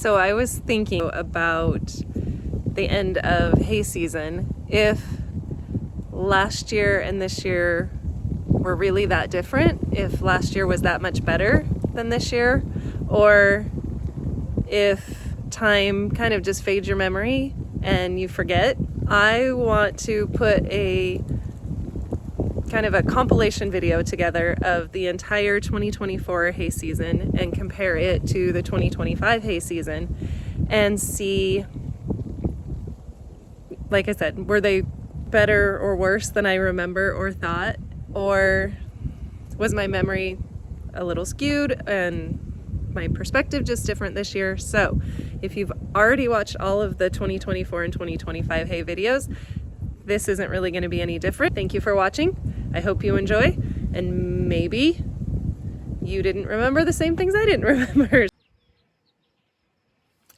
So I was thinking about the end of hay season, if last year and this year were really that different, if last year was that much better than this year, or if time kind of just fades your memory and you forget. I want to put a kind of a compilation video together of the entire 2024 hay season and compare it to the 2025 hay season and see, like I said, were they better or worse than I remember or thought, or was my memory a little skewed and my perspective just different this year? So if you've already watched all of the 2024 and 2025 hay videos, this isn't really going to be any different. Thank you for watching. I hope you enjoy, and maybe you didn't remember the same things I didn't remember.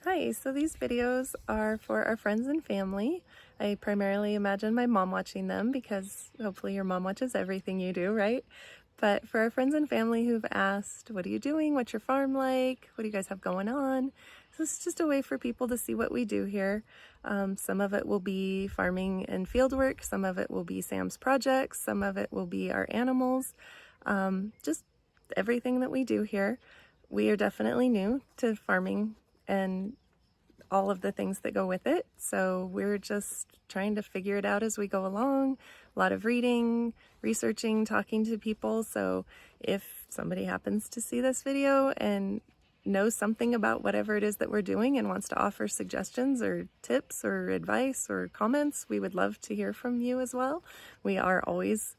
Hi, so these videos are for our friends and family. I primarily imagine my mom watching them because hopefully your mom watches everything you do, right? But for our friends and family who've asked, what are you doing? What's your farm like? What do you guys have going on? So this is just a way for people to see what we do here. Some of it will be farming and field work. Some of it will be Sam's projects. Some of it will be our animals. Just everything that we do here. We are definitely new to farming and all of the things that go with it. So we're just trying to figure it out as we go along. A lot of reading, researching, talking to people. So if somebody happens to see this video and knows something about whatever it is that we're doing and wants to offer suggestions or tips or advice or comments, we would love to hear from you as well. We are always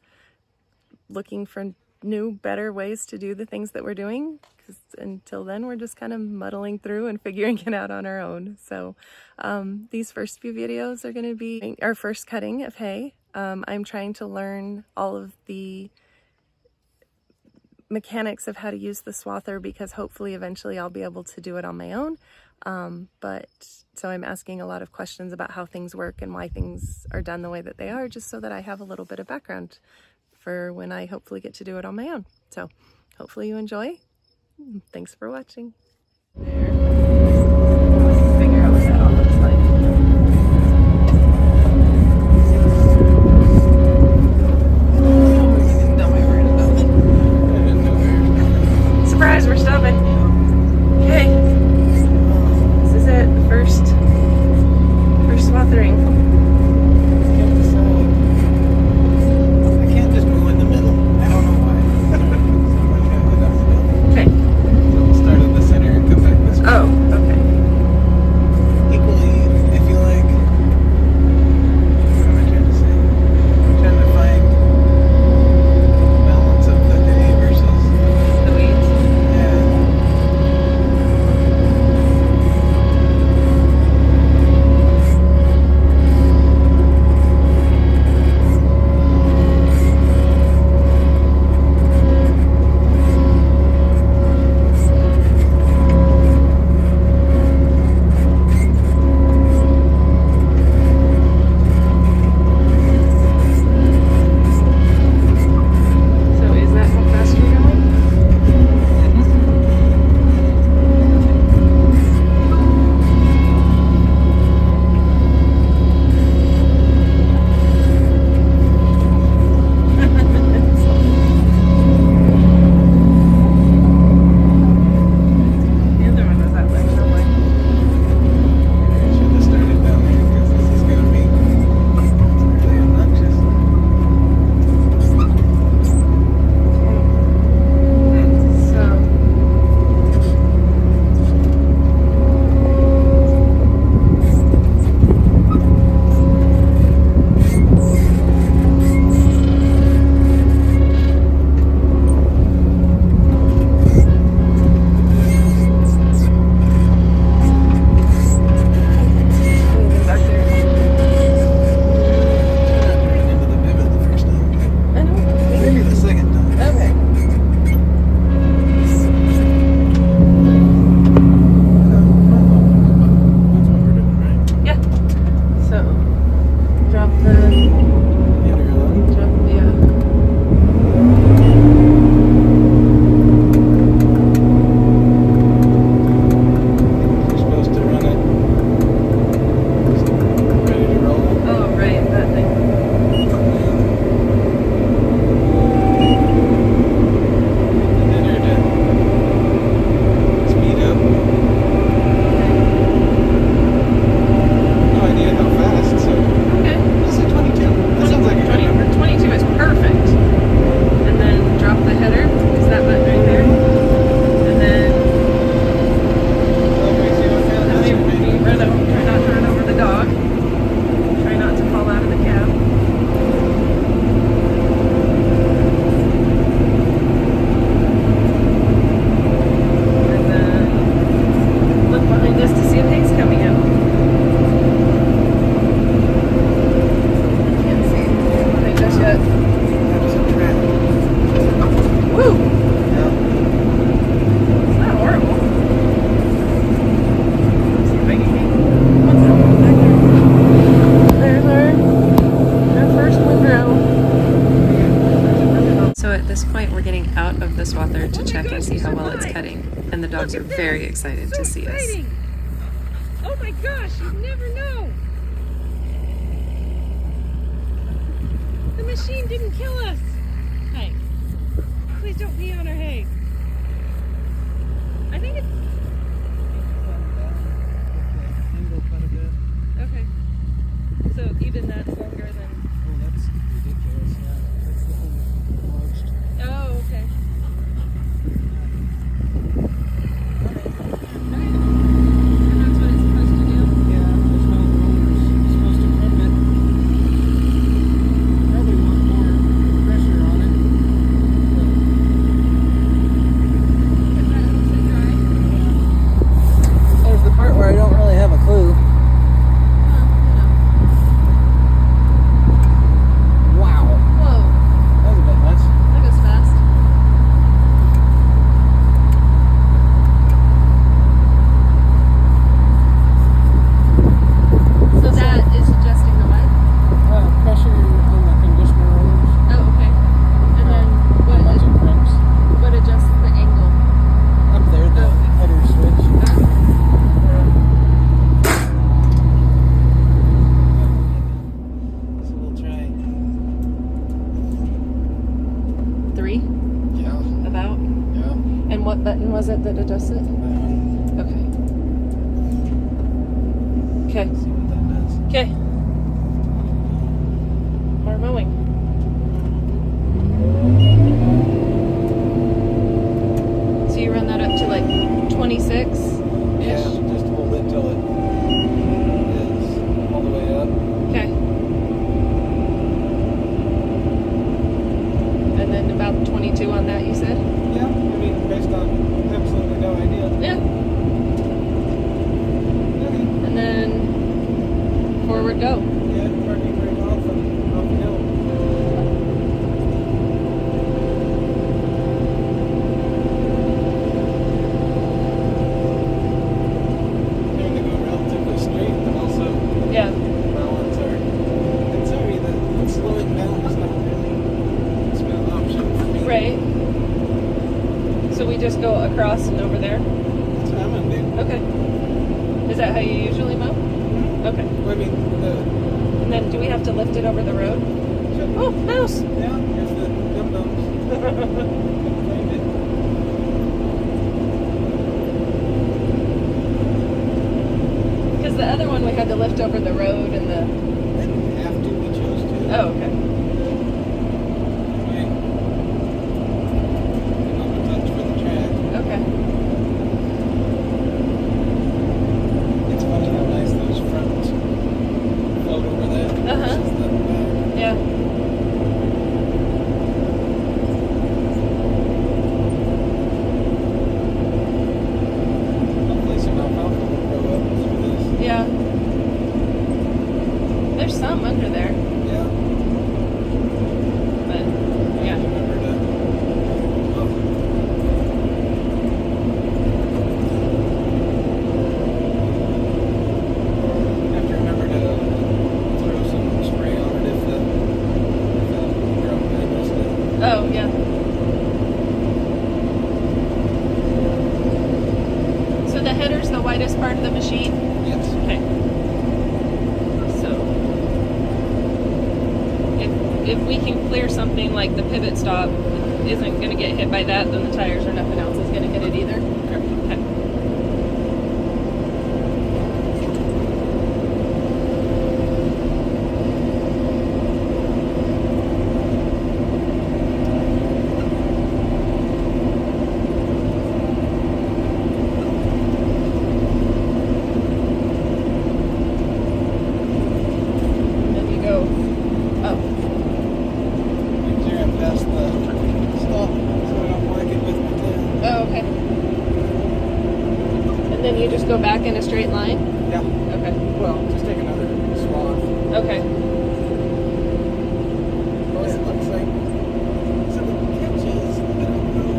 looking for new, better ways to do the things that we're doing, because until then we're just kind of muddling through and figuring it out on our own. So these first few videos are going to be our first cutting of hay. I'm trying to learn all of the mechanics of how to use the swather, because hopefully eventually I'll be able to do it on my own. So I'm asking a lot of questions about how things work and why things are done the way that they are, just so that I have a little bit of background for when I hopefully get to do it on my own. So hopefully you enjoy. Thanks for watching. Figure out what that all looks like. Surprise, we're stopping. Okay. This is it. First swathering. I can't just go in the middle. I don't know why. Okay. So we'll start in the center and come back this way. dogs are very excited to see us. Oh my gosh, you never know. The machine didn't kill us. Hey, please don't pee on our hay. I think it's Angle quite a bit. okay. So even that's longer than. Oh, that's ridiculous. Yeah, that's the whole enlarged. Oh, okay. And that's what it's supposed to do. Yeah, there's no rollers. It's supposed to prep it. Probably want more pressure on it. Because that helps it dry. There's the part where I don't really have a clue. Wow. Whoa, That was a bit nuts. that goes fast. So that is adjusting the what? Pressure on the conditioner rollers. Oh, okay. And then A bunch of crimps. what adjusts the angle? Up there, the header switch. So we'll try. 3, Yeah. about. Yeah. And what button was it that adjusts it? Okay. Okay. See what that does. Okay. More mowing. So you run that up to like 26? Yeah, just hold it till it is all the way up. Okay. And then about 22 on that, you said? Yeah, I mean, based on absolutely no idea. Yeah. Okay. And then forward go. Yeah, parking brake off and off we go. Trying to go relatively straight, but also Yeah. balance our. And sorry, that slowing down is not really a smooth option for me. Right. So we just go across and over there? That's what I'm gonna do. Okay. Is that how you usually mow? Okay. I mean, And then do we have to lift it over the road? Oh, mouse! yeah, here's the dum-dums. Find it. Because the other one we had to lift over the road and the. Didn't have to, we chose to. Oh, okay. Right. Give them a touch for the track. Okay. It's funny how nice those fronts float over that. Uh-huh. versus the back. Yeah. Hopefully some alfalfa will grow up through this. Yeah. There's some under there, Yeah. but yeah. Remember to. Oh. Have to remember to throw some spray on it if the drum I missed it. Oh, yeah. So the header's the widest part of the machine? Yes. Okay. So if we can clear something like the pivot stop isn't going to get hit by that, then the tires or nothing else is going to hit it either. Okay. And then you go, oh, Make sure I'm past the stop so I don't like it with my tail. oh, okay. And then you just go back in a straight line? Yeah. Okay. Well, just take another swath. Okay. Well, it looks like. So the catch is, I don't know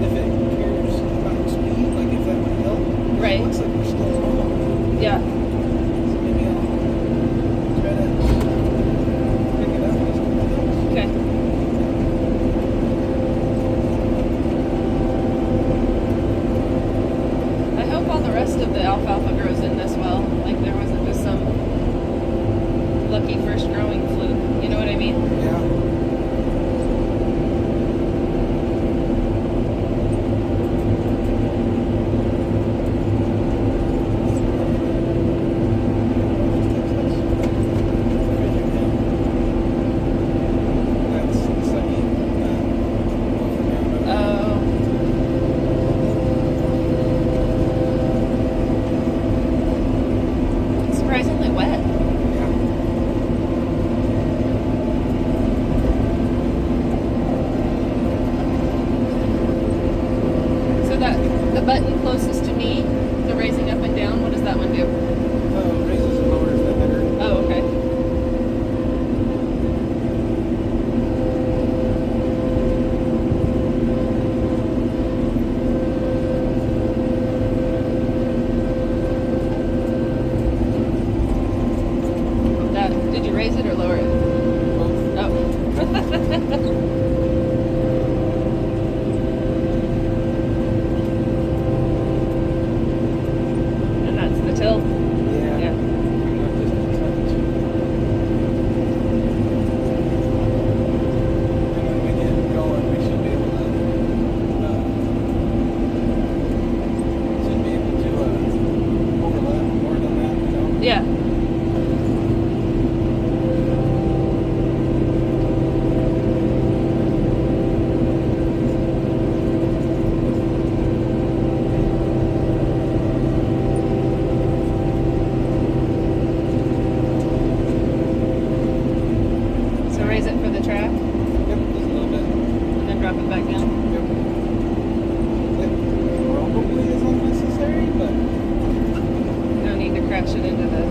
if it cares about speed, like if that would help. Right. It looks like we're still on. Yeah. So maybe I'll try to pick it up as it goes. Okay. I hope all the rest of the alfalfa grows in this well. Like there wasn't just some lucky first growing fluke. You know what I mean? Yeah. That's the second. Oh. It's surprisingly wet. Yeah. So that the button closest to me, the raising up and down, what does that one do? Raises and lowers the header. Oh, okay. That, did you raise it or lower it? Oh. And that's the tilt. Yeah. Yeah. Pretty much just a touch. And when we get going, we should be able to, overlap more than that, you know? Yeah. So raise it for the track Yep, just a little bit. and then drop it back down. Yep. It probably is unnecessary, but No need to crash it into the.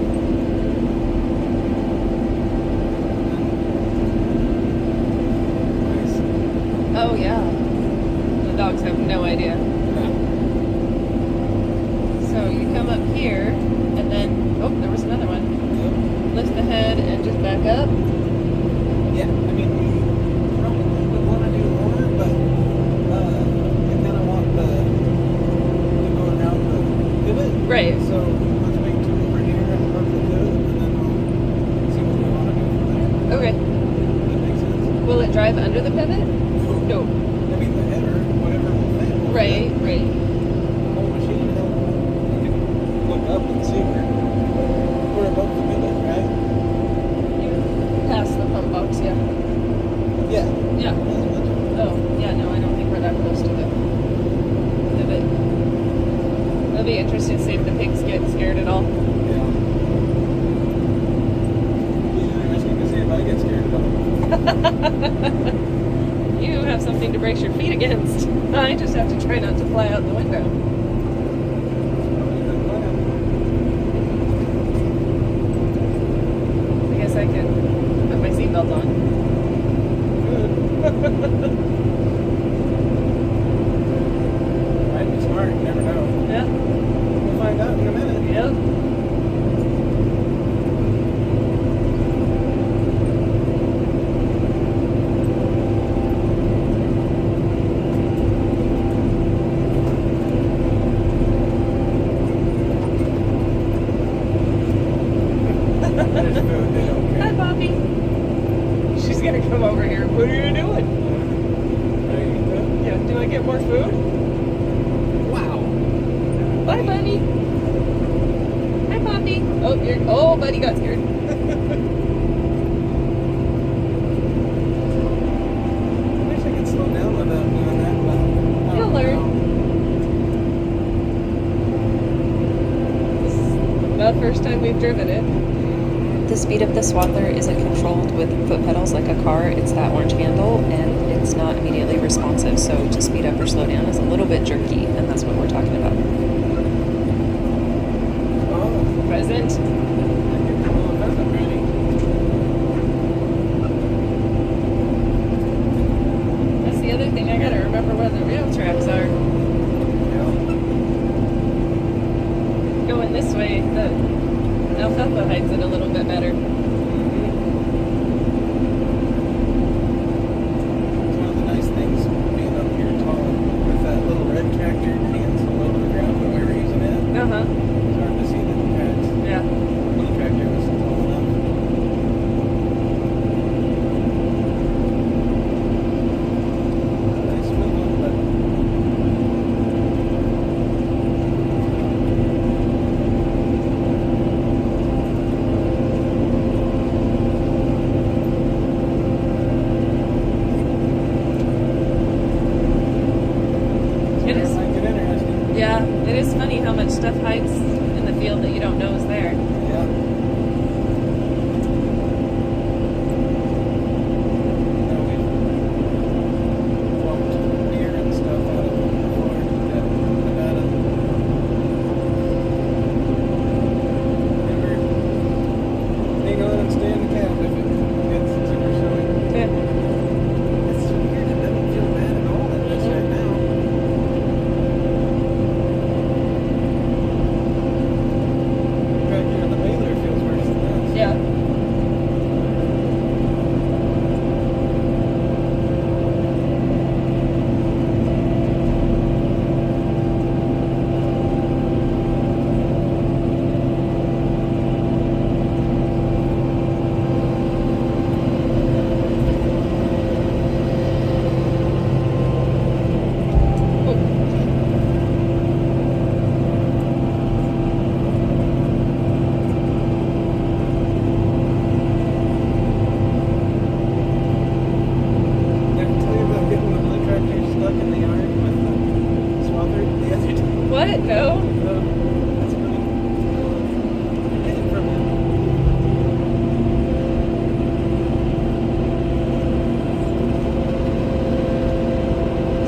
nice. Oh yeah. The dogs have no idea. So you come up here and then there was another one. Yep. Lift the head and just back up. Yeah, I mean, we probably would want to do more, but I kind of want to go around the pivot. Right. So let's make two over here and work the pivot, and then we'll see what we want to do from there. Okay. That makes sense. Will it drive under the pivot? No. I mean, the header, whatever will fit. will Right, fit. right. The whole machine, you can look up and see we're above the pivot, right? Past the pump box, yeah. Yeah. Yeah. As much. Oh, yeah, no, I don't think we're that close to the pivot. It'll be interesting to see if the pigs get scared at all. Yeah. Be interesting to see if I get scared at all. You have something to brace your feet against. I just have to try not to fly out the window. I guess I could put my seatbelt on. Might be smart, you never know. Yeah. We'll find out in a minute. Yep. There's food, they don't Hi, care. Poppy. She's gonna come over here. What are you doing? Are you eating food? Yeah. Do I get more food? Wow. Bye, buddy. Hi, Poppy. Oh, buddy got scared. I wish I could slow down without doing that, but I You'll don't learn. know. This is the first time we've driven it. The speed of the Swaddler isn't controlled with foot pedals like a car. It's that orange handle, and it's not immediately responsive. So to speed up or slow down is a little bit jerky, and that's what we're talking about. Oh, Present. I can do a little pheasant ready. That's the other thing. I gotta remember where the rail tracks are. Yeah. Going this way, the alfalfa hides it a little bit better. It's one of the nice things being up here tall with that little red tractor, your hands all over the ground, but we were using things in the field that you don't know is there. Yeah. No, we've plucked deer and stuff out of Florida, Nevada. Ain't gonna let them stay in the cab if it gets super snowy. Yeah. It's so weird. It doesn't feel bad at all in this right now. Back here in the Baylor, it feels worse than this. Yeah. Did I tell you about getting the blue tractor stuck in the yard with the swather the other day? What? No. That's funny. I get it from him.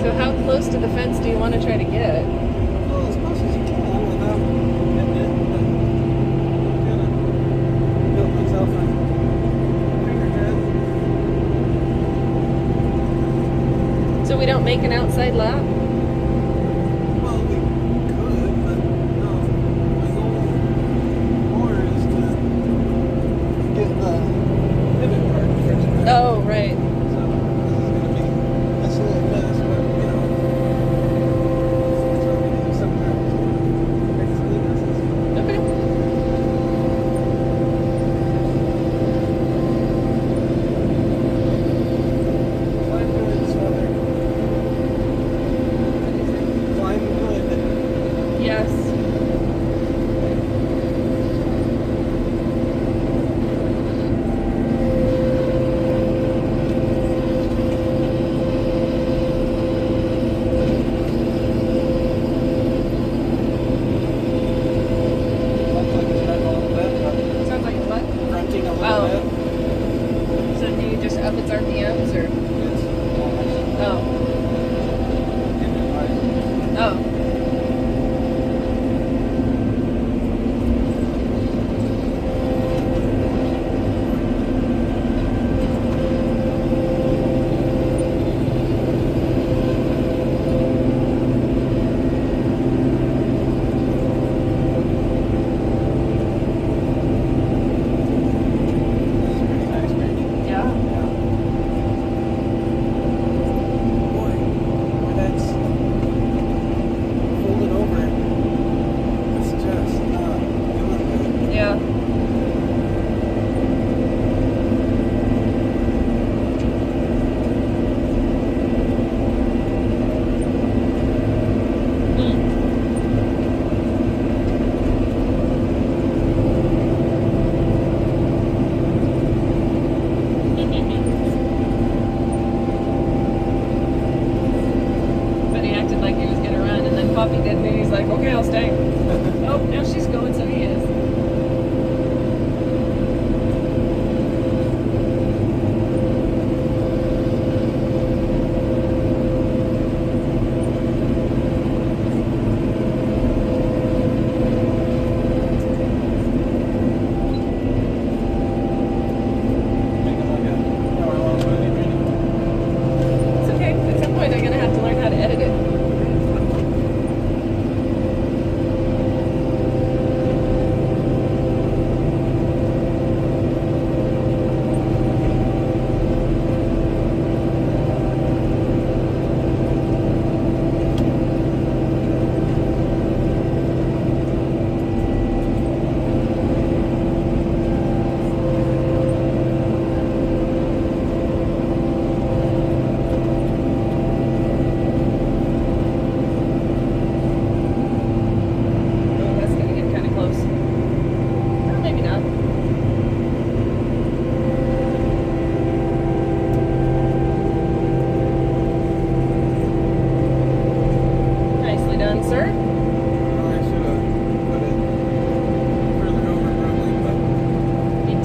So how close to the fence do you want to try to get? Well, as close as you can without hitting it, but I'm gonna build myself a figurehead. So we don't make an outside lap? Well, we could, but no. My goal more is to get the pivot part fixed right. Oh, right. So this is gonna be a little mess, but you know, that's what we do sometimes. Fix the messes. Okay. Fine, good, swather.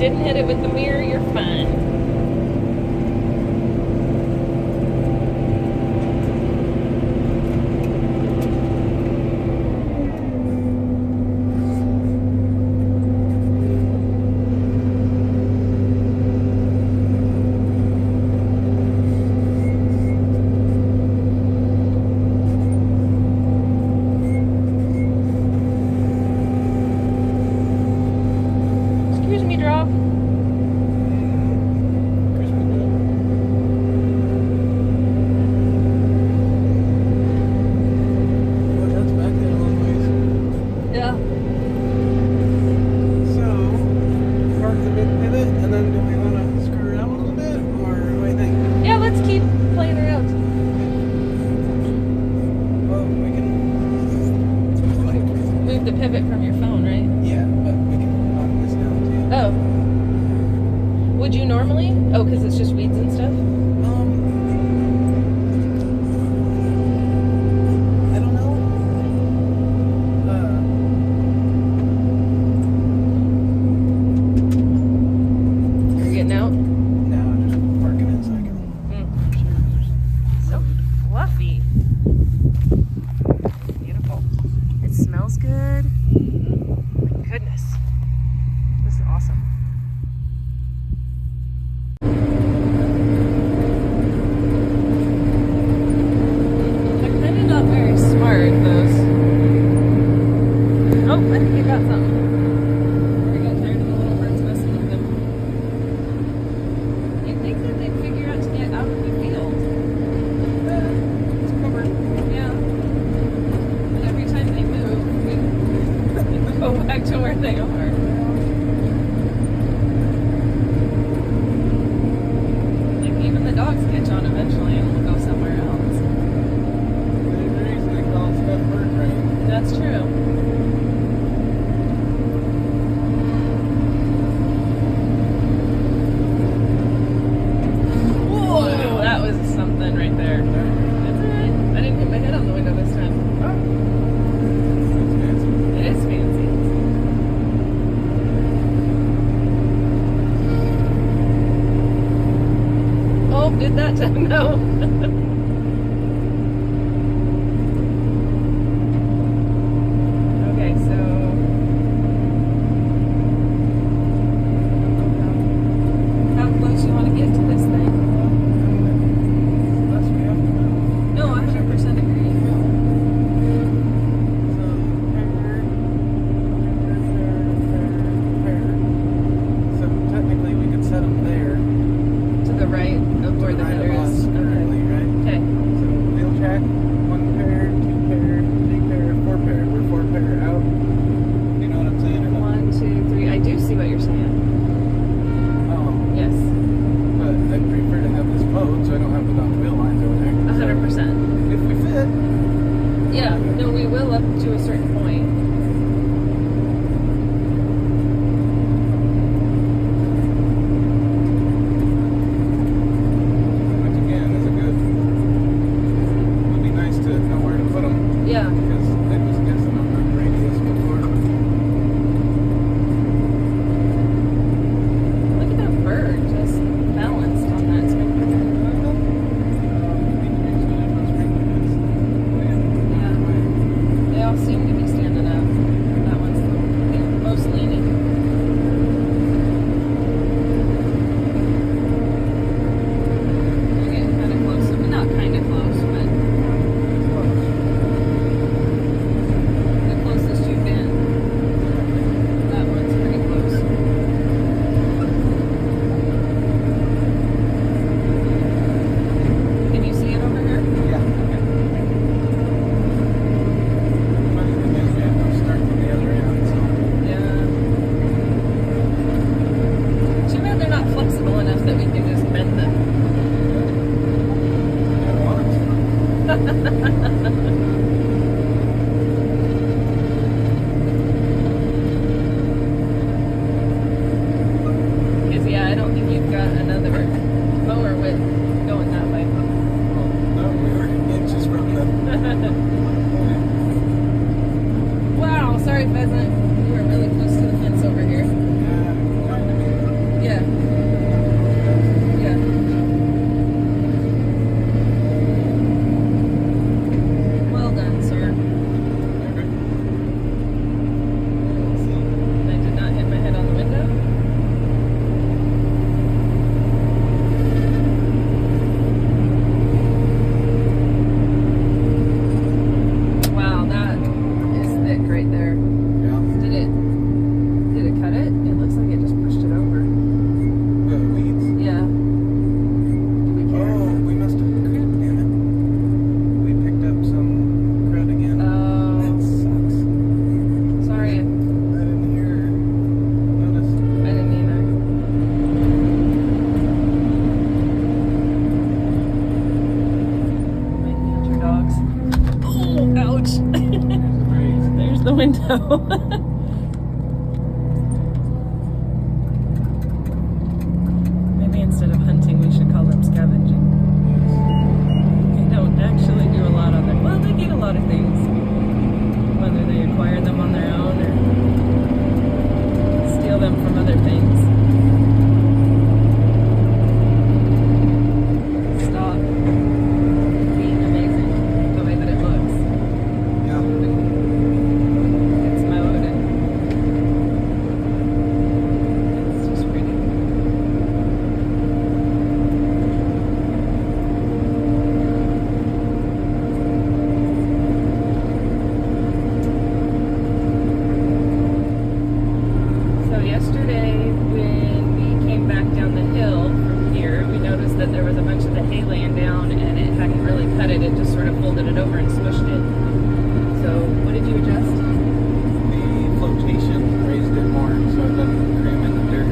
didn't hit it with the mirror, you're fine. Excuse me, drop. Christmas bill. Well, that's back there a long ways. Yeah. So, park the big pivot, and then do we want to screw around a little bit, or what do you think? Yeah, let's keep playing around. Well, we can, like, Move the pivot from your phone, right? yeah, but we can knock this down too. Oh. Would you normally? Oh, because it's just weeds and stuff? I don't know. You're getting out? No, just parking it so I can. So fluffy. Beautiful. It smells good. My goodness. This is awesome. They're kind of not very smart, those. Oh, I think I got something. Or I got tired of the little birds messing with them. You'd think that they'd figure out to get out of the field. It's covered. Yeah. But every time they move, we go back to where they are. Like even the dogs catch on eventually and will go somewhere else. There's a reason they call it stuff bird brain. That's true. Whoa, that was something right there. That's alright. I didn't hit my head on the window this time. That's fancy. It is fancy. Oh, did that time? No. Okay, so. How close you want to get to this thing? That's what we have to do. No, 100% agree. So technically we could set them there. To the right of where the right header of us is. currently, right? Okay. So wheel track, 1 pair, 2 pair, 3 pair, 4 pair. We're 4 pair out. You know what I'm saying? Or not? 1, 2, 3. I do see what you're saying. Yes. But I'd prefer to have this mowed so I don't have to knock wheel lines over there. 100%. If we fit, Yeah. No, we will up to a certain point. which again is a good. Would be nice to know where to put them Yeah. because I was guessing on the radius before. Look at that bird just balanced on that spring. Yeah. They all seem to be standing up. That one's the most leaning. You're getting kind of close. I mean, not kind of close, but the closest you've been. That one's pretty close. Can you see it over here? Yeah. Funny thing is, we have to start from the other end, so. Yeah. Too bad they're not flexible enough that we can just bend them. Because, yeah, I don't think you've got another mower width going that way. No, we were inches from the. Wow, sorry, pheasant. You were really close to the fence over here. Yeah, trying to be. Maybe instead of hunting, we should call them scavenging. They don't actually do a lot on their. Well, they get a lot of things, whether they acquire them on their own or steal them from other things. Stop being amazing the way that it looks. Yeah. It's mowed and it's just pretty. So yesterday when we came back down the hill from here, we noticed that there was a bunch of the hay laying down and it hadn't really cut it. It just sort of folded it over and smushed it. So what did you adjust? The flotation raised it more, so it doesn't cram in the dirt.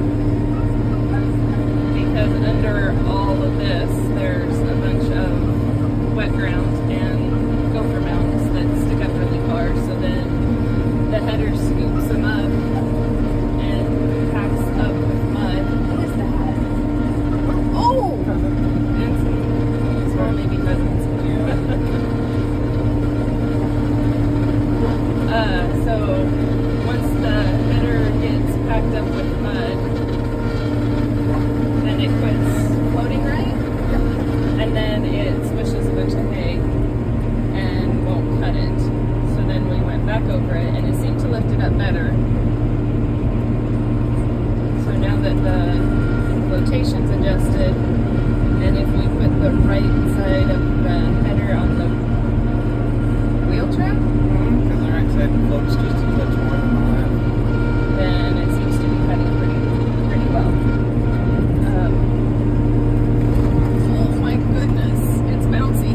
Because under all of this, there's a bunch of wet ground and gopher mounds that stick up really far. So then the header scoops them up and packs up with mud. What is that? Oh! And some small baby pheasants. So once the header gets packed up with mud, then it quits floating right, and then it smushes a bunch of hay and won't cut it. So then we went back over it, and it seemed to lift it up better. So now that the flotation's adjusted, and if we put the right side of the header on the wheel trim, Because the right side floats just a touch more than the left. then it seems to be cutting pretty well. Oh my goodness, it's bouncy.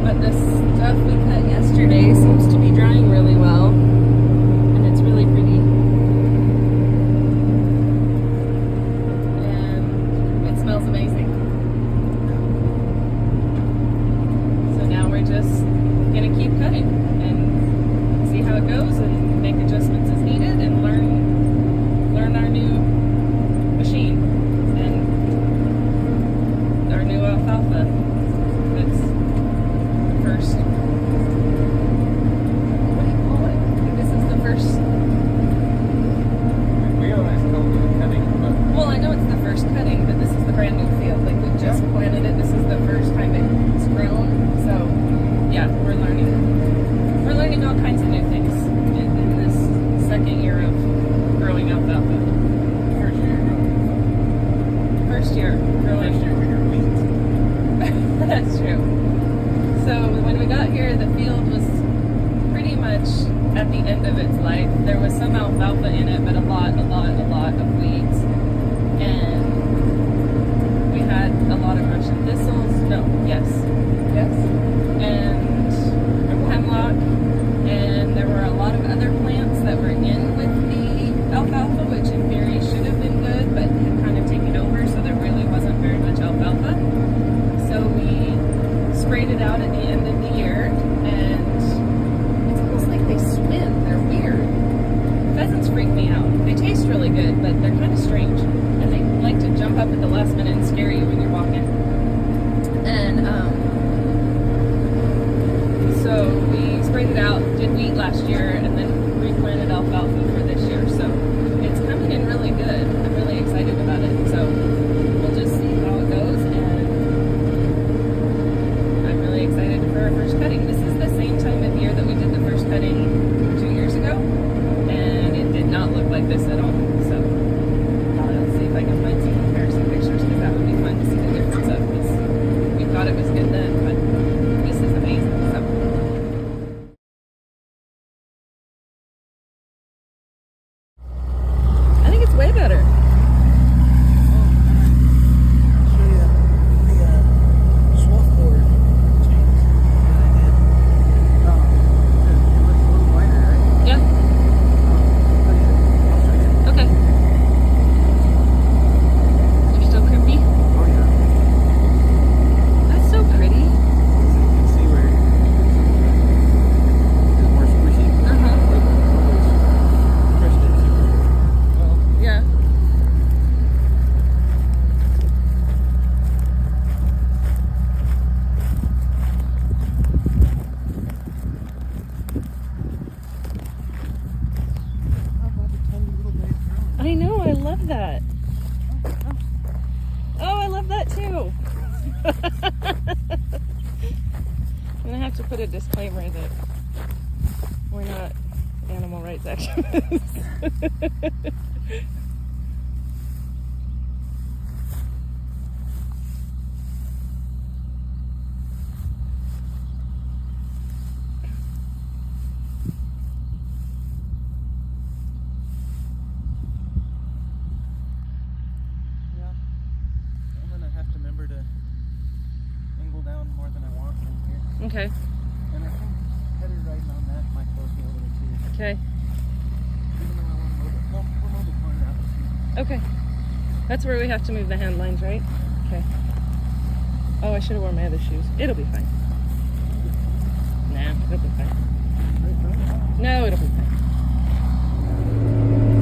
But the stuff we cut yesterday seems to be drying really well, and it's really pretty. And it smells amazing. So now we're just gonna keep cutting and see how it goes and make adjustments as needed and learn our new machine and our new alfalfa. That's the first. What do you call it? I think this is the first. We always call it cutting, but Well, I know it's the first cutting, but this is the brand new field. Like we just planted it. This is the first time it's grown. So yeah, we're learning. We're learning all kinds of new things in this second year of growing alfalfa. first year. First year growing. First year we grew weeds. That's true. So when we got here, the field was pretty much at the end of its life. There was some alfalfa in it, but a lot of weeds. And we had a lot of Russian thistles. No, yes. And hemlock. And there were a lot of other plants that were in with the alfalfa, which in theory should have been good, but had kind of taken over, so there really wasn't very much alfalfa. So we sprayed it out at the end of the year, and it's almost like they swim. They're weird. Pheasants freak me out. They taste really good, but they're kind of strange, and they like to jump up at the last minute and scare you when you're walking. And so we sprayed it out, did wheat last year, and then replanted alfalfa for this year. So it's coming in really good. I'm really excited about it. So we'll just see how it goes, and I'm really excited for our first cutting. This is the same time of year that we did the first cutting 2 years ago, and it did not look like this at all. So I'll see if I can find some comparison pictures, because that would be fun to see the difference of, because we thought it was good then, but this is amazing. So I know, I love that. Oh, I love that too. I'm gonna have to put a disclaimer that we're not animal rights activists. Yeah. I'm gonna have to remember to angle down more than I want in here. Okay, And I think header riding on that might close me a little too. okay, Even though I want to move it. No, we'll move the corner out. okay. That's where we have to move the hand lines, right? Okay. Oh, I should have worn my other shoes. It'll be fine. Nah, it'll be fine. No, it'll be fine.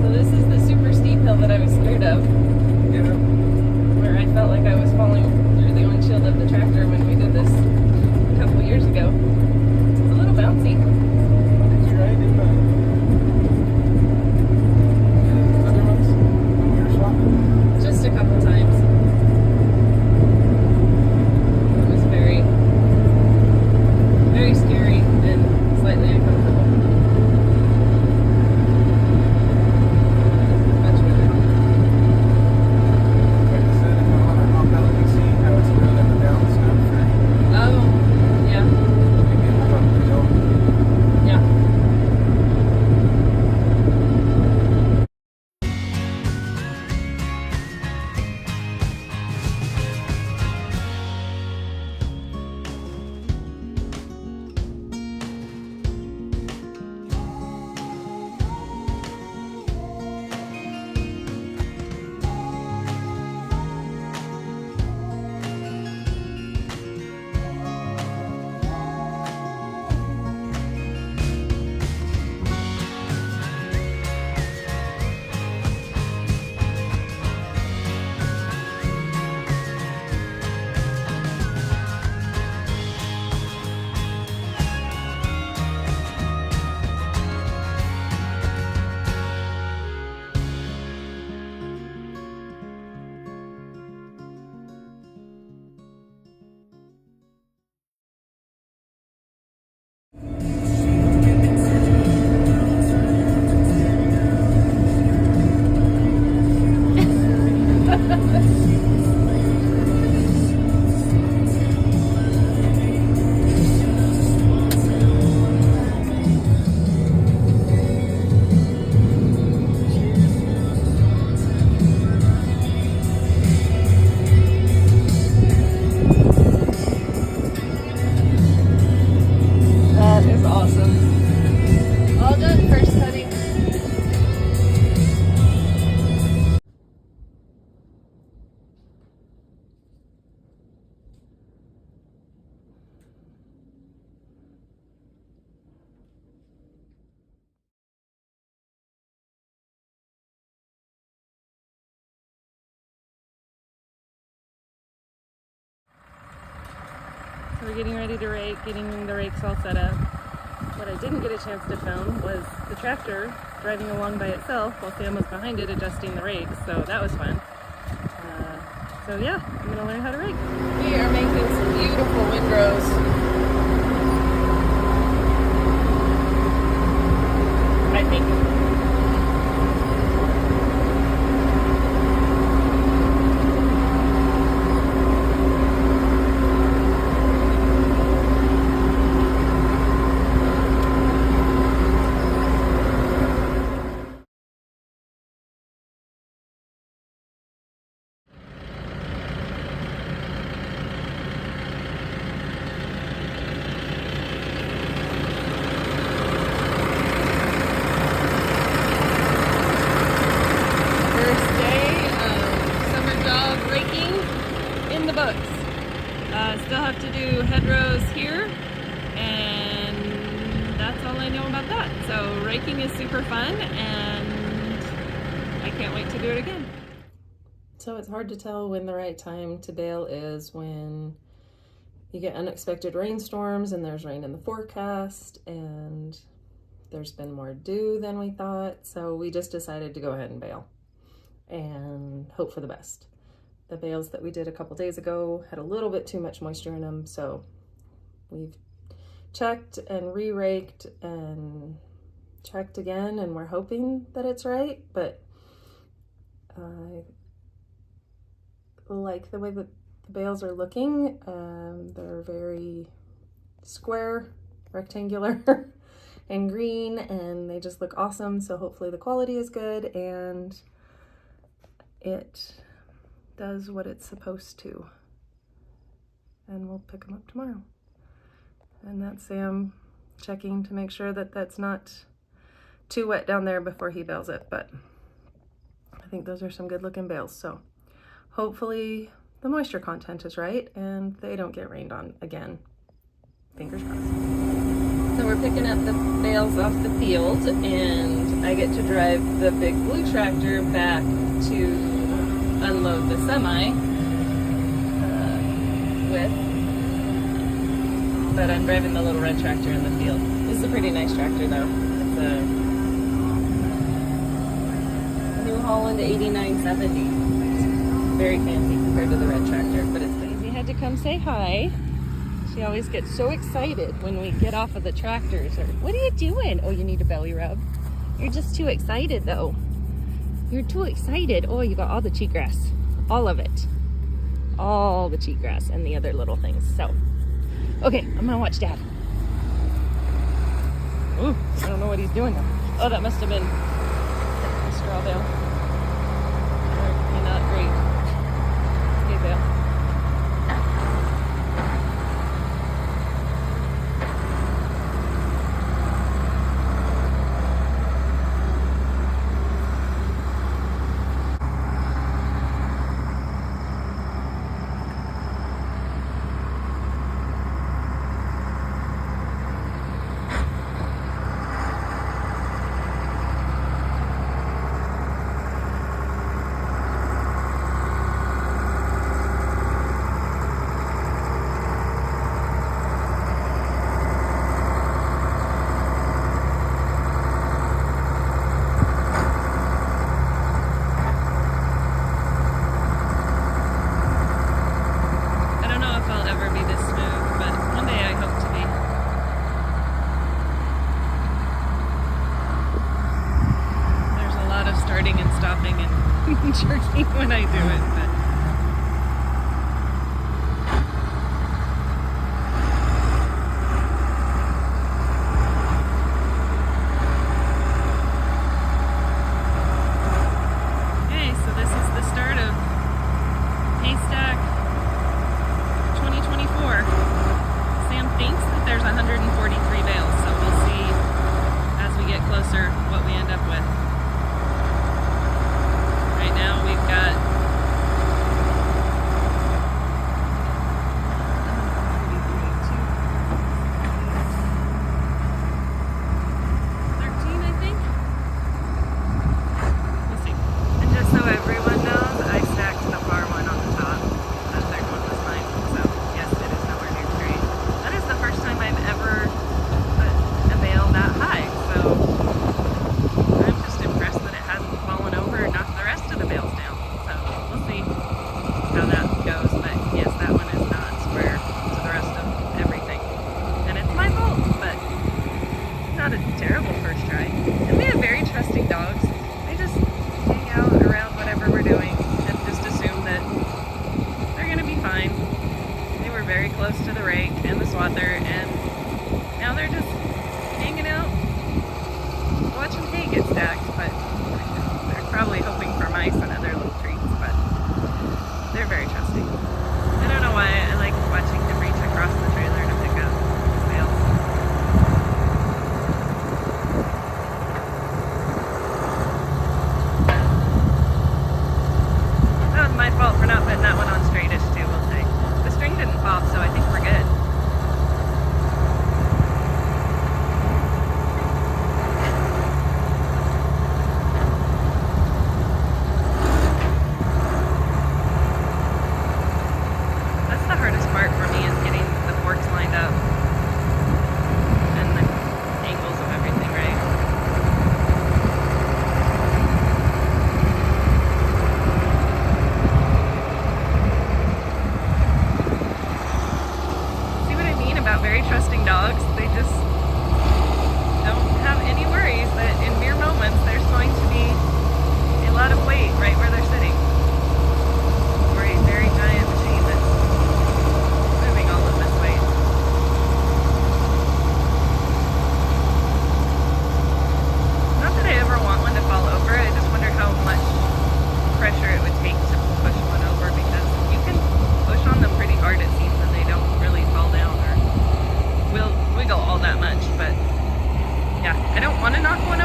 So this is the super steep hill that I was scared of, Yeah. where I felt like I was falling through the windshield of the tractor when we did this a couple years ago. It's a little bouncy. Did you ride in the other ones when we were swapping? Just a couple times. It was very, very scary and slightly uncomfortable. Much better. Like I said, if I want to hop out and see how it's doing in the down stuff for Oh, yeah, maybe a little up the hill. yeah. That is awesome. All done, first cutting. So we're getting ready to rake, getting the rakes all set up. What I didn't get a chance to film was the tractor driving along by itself while Sam was behind it adjusting the rakes, so that was fun. So yeah, I'm gonna learn how to rake. We are making some beautiful windrows. I think. Still have to do hedgerows here, and that's all I know about that. So raking is super fun, and I can't wait to do it again. So it's hard to tell when the right time to bale is when you get unexpected rainstorms and there's rain in the forecast and there's been more dew than we thought. So we just decided to go ahead and bale. and hope for the best. The bales that we did a couple days ago had a little bit too much moisture in them, so we've checked and re-raked and checked again, and we're hoping that it's right, but I like the way that the bales are looking. They're very square, rectangular, and green, and they just look awesome, so hopefully the quality is good and it does what it's supposed to. And we'll pick them up tomorrow. And that's Sam checking to make sure that that's not too wet down there before he bales it, but I think those are some good looking bales, so hopefully the moisture content is right and they don't get rained on again. Fingers crossed. So we're picking up the bales off the field, and I get to drive the big blue tractor back to unload the semi with, but I'm driving the little red tractor in the field. This is a pretty nice tractor though. It's a New Holland 8970. It's very fancy compared to the red tractor, but it's nice. You had to come say hi. She always gets so excited when we get off of the tractors. Or, what are you doing? Oh, you need a belly rub. You're just too excited though. You're too excited. Oh, you got all the cheatgrass. All of it. All the cheatgrass and the other little things. So, okay, I'm gonna watch Dad. Ooh, I don't know what he's doing now. Oh, that must have been a straw bale. Or not great. Hay bale. Jerking when I do it, but okay, so this is the start of Haystack 2024. Sam thinks that there's 143 bales, so we'll see as we get closer what we end up with. Right now we've got 13, I think. We'll see. And just so everyone knows, I stacked the far one on the top. That third one was mine. So yes, it is nowhere near straight. That is the first time I've ever put a bale that high. So I'm just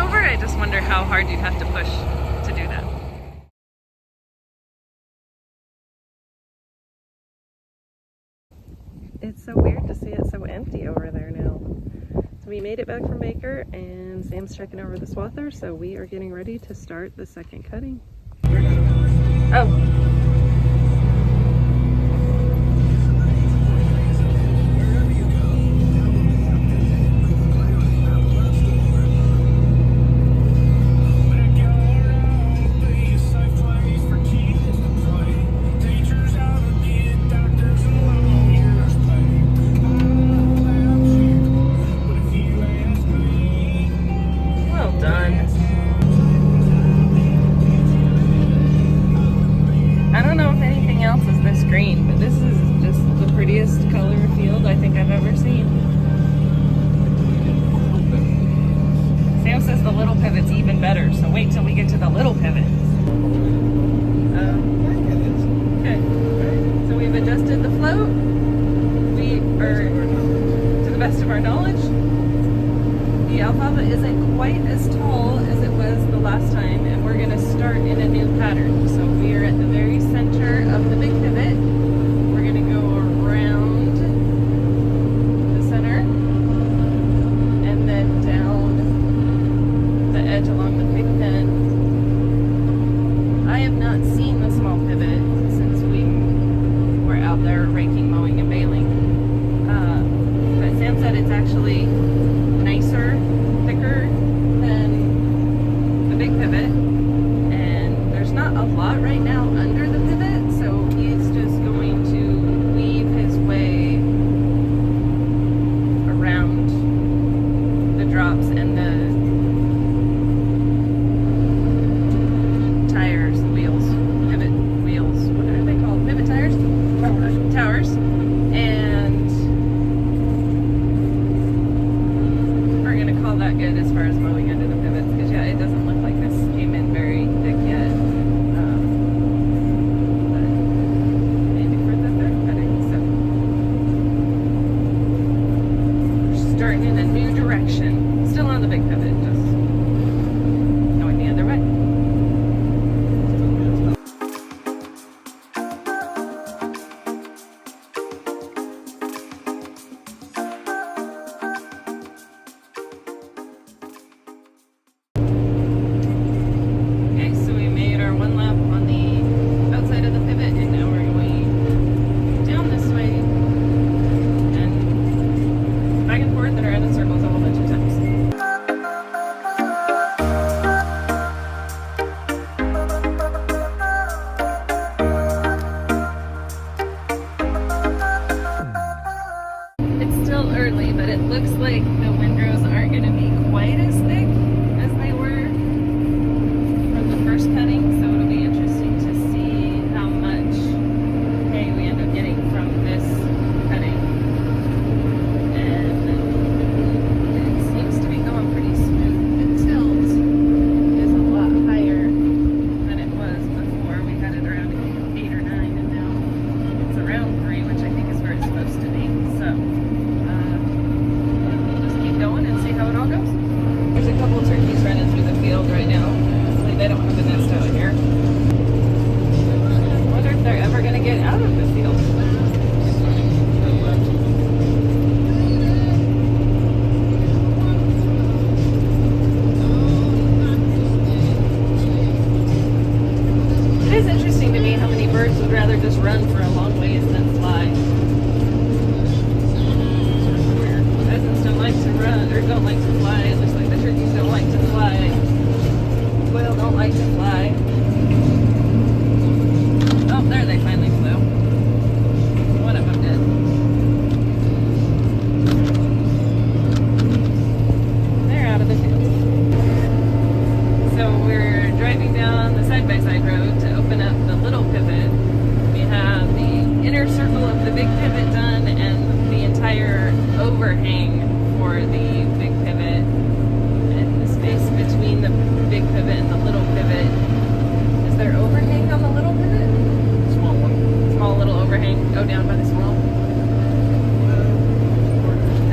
over. I just wonder how hard you'd have to push to do that. It's so weird to see it so empty over there now. So we made it back from Baker and Sam's checking over the swather, so we are getting ready to start the second cutting. Oh.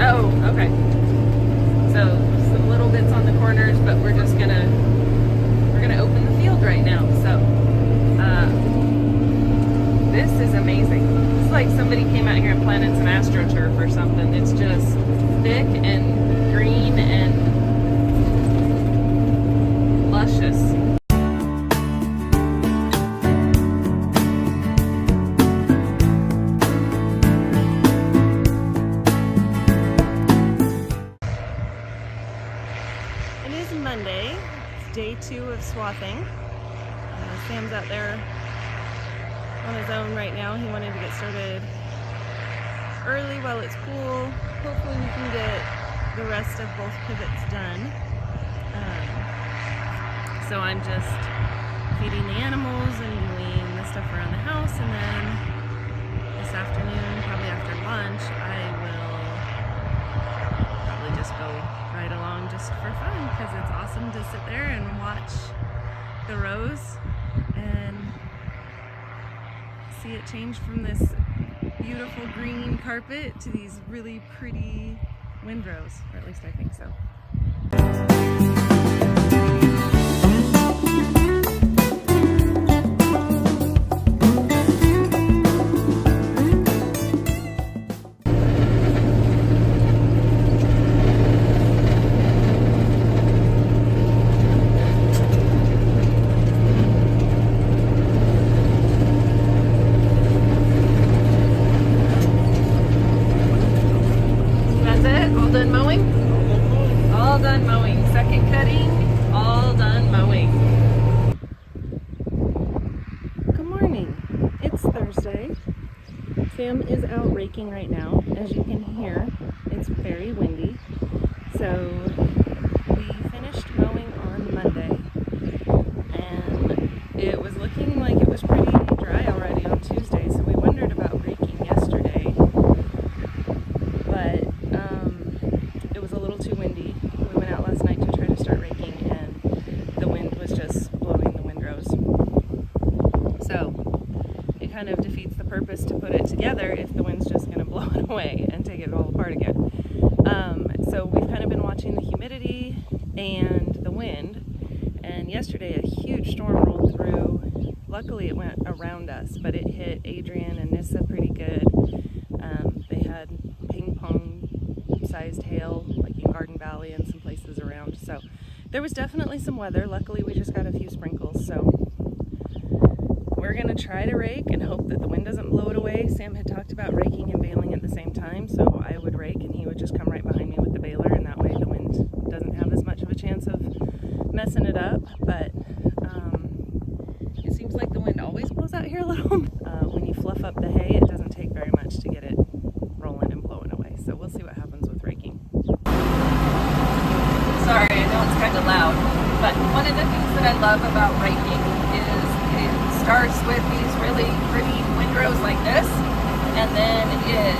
Oh, okay. So some little bits on the corners, but we're just right now. So this is amazing. It's like somebody came out here and planted some AstroTurf or something. It's just thick and green and luscious. It is Monday. It's day 2 of swathing. Sam's out there on his own right now. He wanted to get started early while it's cool. Hopefully we can get the rest of both pivots done. So I'm just feeding the animals and doing the stuff around the house, and then this afternoon, probably after lunch, I will probably just go ride along just for fun, because it's awesome to sit there and watch the rows and see it change from this beautiful green carpet to these really pretty windrows, or at least I think so. All done mowing. Second cutting, all done mowing. Good morning. It's Thursday. Sam is out raking right now. As you can hear, it's very windy. So we finished mowing on Monday, and it was looking like it was pretty dry already on Tuesday, so we wondered about raking yesterday, but it was a little too windy. We went out last night to try to start raking, and the wind was just blowing the windrows. So it kind of defeats the purpose to put it together if the wind's just going to blow it away and take it all apart again. So we've kind of been watching the humidity and the wind, and yesterday a huge storm rolled through. Luckily it went around us, but it hit Adrian and Nissa pretty good. They had ping pong sized hail like in Garden Valley and some places around, so there was definitely some weather. Luckily we just got a few sprinkles, so we're gonna try to rake and hope that the wind doesn't blow it away. Sam had talked about raking and baling at the same time, so I would rake and he would just come right behind me with the baler, and that way the wind doesn't have as much of a chance of messing it up. But it seems like the wind always blows out here a little. When you fluff up the hay, it doesn't take very much to get it rolling and blowing away, so we'll see what happens with raking. Sorry, I know it's kind of loud, but one of the things that I love about raking is it starts with these really pretty windrows like this, and then it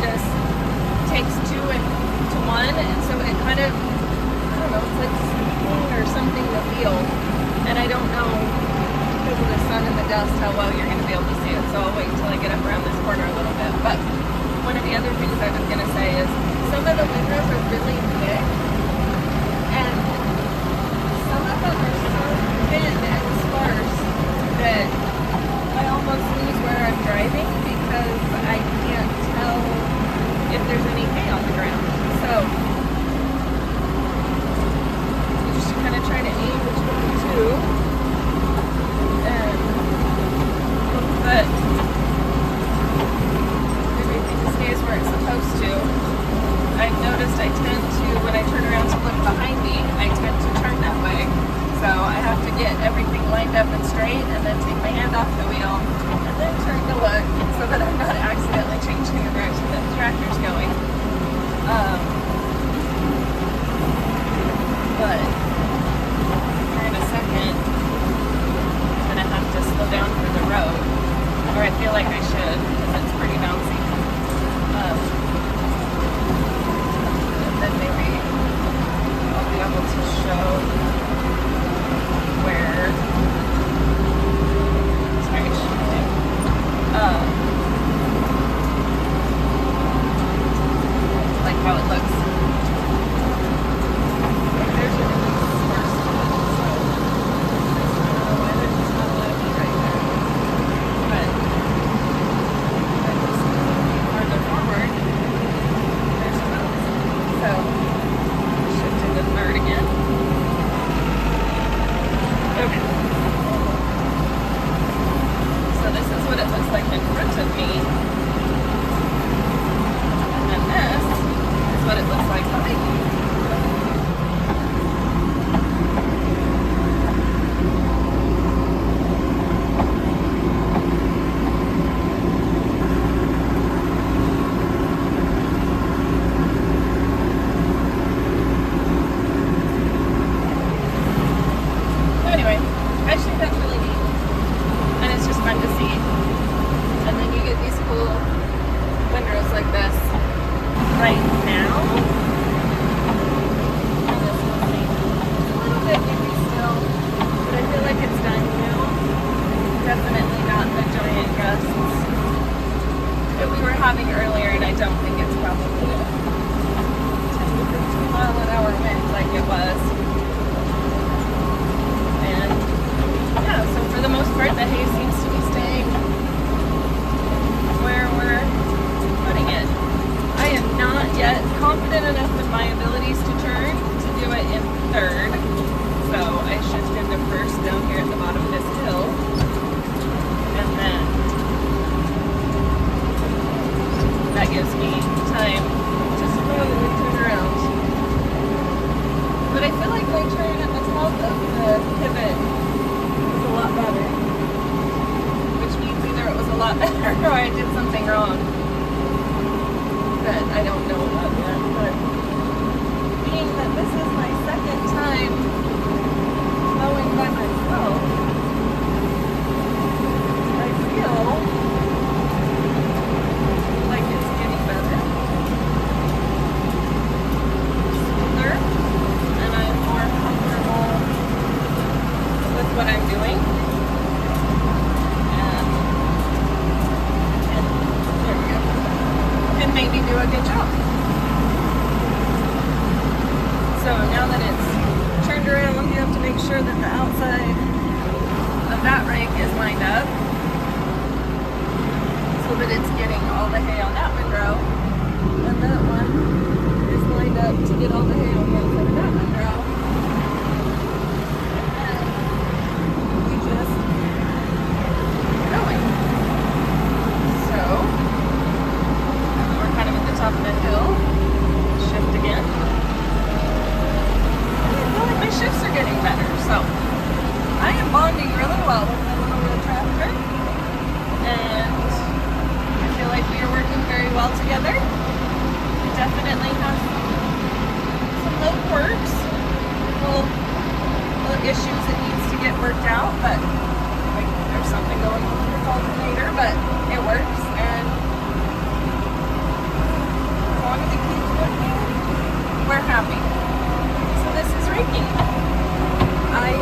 just takes two into one, and so it kind of, I don't know, it's like smoothing or something the field, and I don't know because of the sun and the dust how well you're going to be able to see it, so I'll wait until I get up around this corner a little bit. But one of the other things I was going to say is some of the windrows are really thick, and some of them are so thin and sparse that I almost lose where I'm driving because I can't tell if there's any hay on the ground. So you just kind of try to aim between the two and hope that everything stays where it's supposed to. I've noticed I tend to, when I turn around to look behind me, I tend to turn that way. So I have to get everything lined up and straight, and then take my hand off the wheel, and then turn to look, so that I'm not accidentally changing the direction that the tractor's going. But here in a second, I'm going to have to slow down for the road, or I feel like I should, because it's pretty bouncy. And then maybe I'll be able to show where, sorry, like how it looks hay seems to be staying where we're putting it. I am not yet confident enough in my abilities to turn to do it in third. So I shift into first down here at the bottom of this hill. And then that gives me time to slowly turn around. But I feel like my turn at the top of the pivot was a lot better. Which means either it was a lot better or I did something wrong. That I don't know about yet. But being that this is my second time mowing by myself, I feel like it's getting better. Smoother, and I'm more comfortable with what I'm doing. And there we go. Can maybe do a good job. So now that it's turned around, you have to make sure that the outside of that rake is lined up so that it's getting all the hay on that windrow, and that one is lined up to get all the hay on the outside of that windrow. And then we just keep going. So we're kind of at the top of the hill. Shift again. My shifts are getting better, so I am bonding really well with my little red tractor, and I feel like we are working very well together. It definitely has some little quirks, little issues it needs to get worked out, but like there's something going on with the alternator, but it works, and as long as it keeps working, we're happy. This is raking. I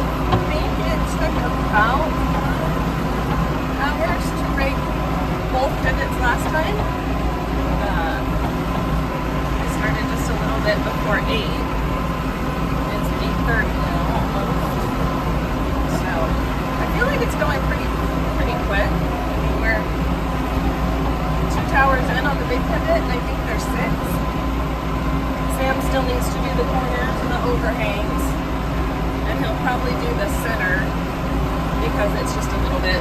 think it took about hours to rake both pivots last time. I started just a little bit before 8. It's 8:30 now almost. So I feel like it's going pretty quick. I mean, we're 2 towers in on the big pivot, and I think there's 6. Sam still needs to do the corners and the overhangs, and he'll probably do the center because it's just a little bit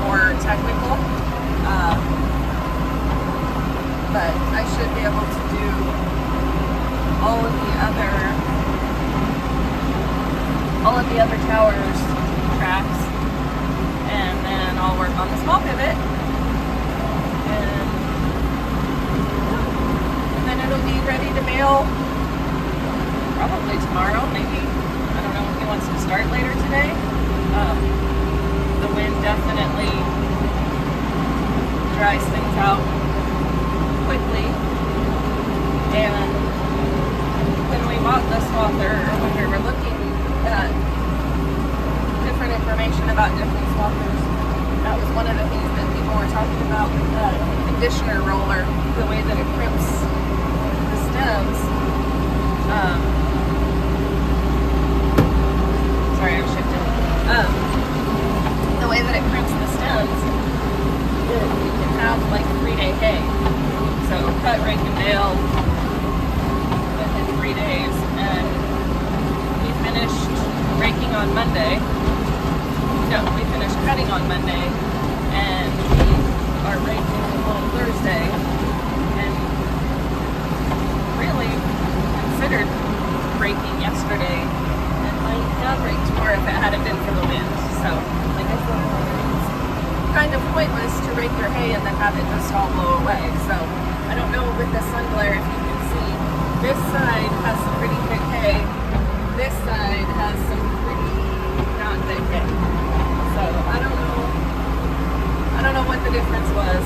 more technical. But I should be able to do all of the other towers tracks, and then I'll work on the small pivot. And it'll be ready to bale probably tomorrow, maybe. I don't know if he wants to start later today. The wind definitely dries things out quickly. And when we bought the swather, or when we were looking at different information about different swathers, that was one of the things that people were talking about with the conditioner roller, the way that it crimps stems. Sorry, I was shifting. The way that it crimps the stems, you can have like 3-day hay. So cut, rake, and bale within 3 days. And we finished raking on Monday. No, we finished cutting on Monday, and we are raking on Thursday. And really considered raking yesterday, and might have raked more if it hadn't been for the wind. So, like I said, it's kind of pointless to rake your hay and then have it just all blow away. So, I don't know with the sun glare if you can see. This side has some pretty thick hay. This side has some pretty not thick hay. So, I don't know what the difference was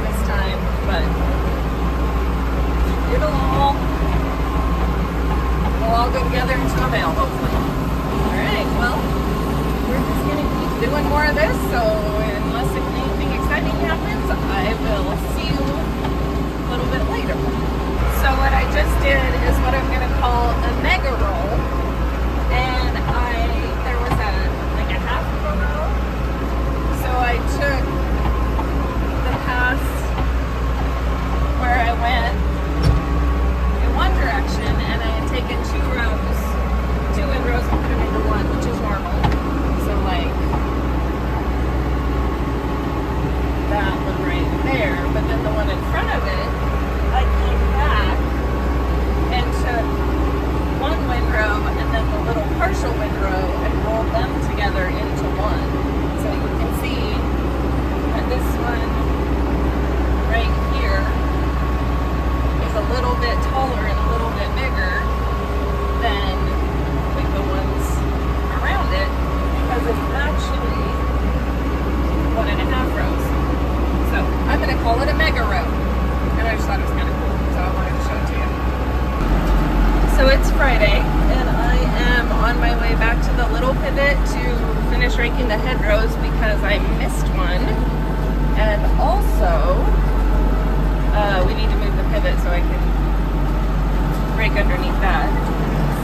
this time, but it'll all go together into a bale, hopefully. Alright, well, we're just going to keep doing more of this, so unless anything exciting happens, I will see you a little bit later. So what I just did is what I'm going to call a mega roll, and there was a half of a row way back to the little pivot to finish raking the hedgerows because I missed one. And also, we need to move the pivot so I can rake underneath that.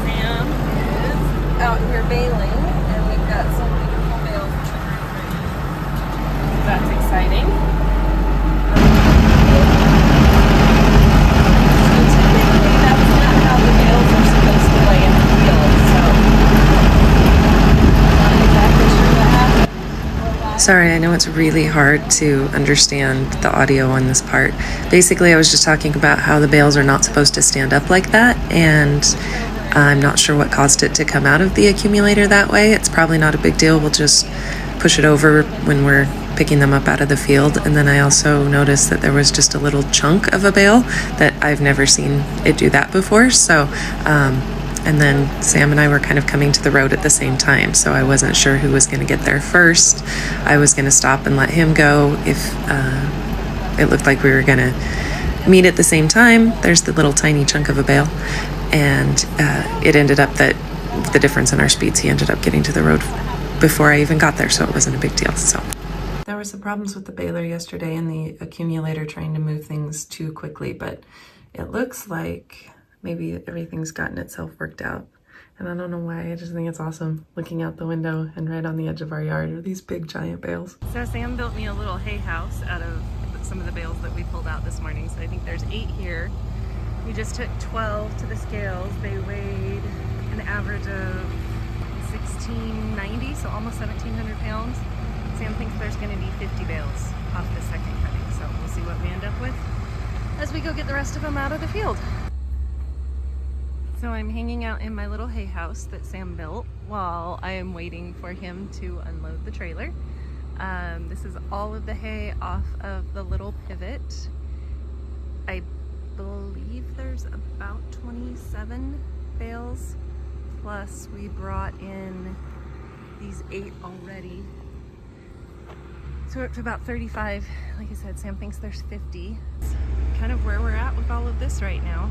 Sam is out here baling, and we've got some beautiful bales in the room right now. That's exciting. So typically that's not how the bales are supposed to lay in the field, so I'm not exactly sure what happened. Sorry, I know it's really hard to understand the audio on this part. Basically, I was just talking about how the bales are not supposed to stand up like that, and I'm not sure what caused it to come out of the accumulator that way. It's probably not a big deal. We'll just push it over when we're picking them up out of the field. And then I also noticed that there was just a little chunk of a bale that I've never seen it do that before. So, and then Sam and I were kind of coming to the road at the same time, so I wasn't sure who was going to get there first. I was going to stop and let him go if it looked like we were going to meet at the same time. There's the little tiny chunk of a bale, and it ended up that the difference in our speeds, he ended up getting to the road before I even got there, so it wasn't a big deal. So there were some problems with the baler yesterday and the accumulator trying to move things too quickly, but it looks like maybe everything's gotten itself worked out. And I don't know why, I just think it's awesome looking out the window and right on the edge of our yard are these big giant bales. So Sam built me a little hay house out of some of the bales that we pulled out this morning. So I think there's 8 here. We just took 12 to the scales. They weighed an average of 1690, so almost 1,700 pounds. Sam thinks there's going to be 50 bales off the second cutting, so we'll see what we end up with as we go get the rest of them out of the field. So I'm hanging out in my little hay house that Sam built while I am waiting for him to unload the trailer. This is all of the hay off of the little pivot. I believe there's about 27 bales, plus we brought in these 8 already. So we're up to about 35. Like I said, Sam thinks there's 50. It's kind of where we're at with all of this right now.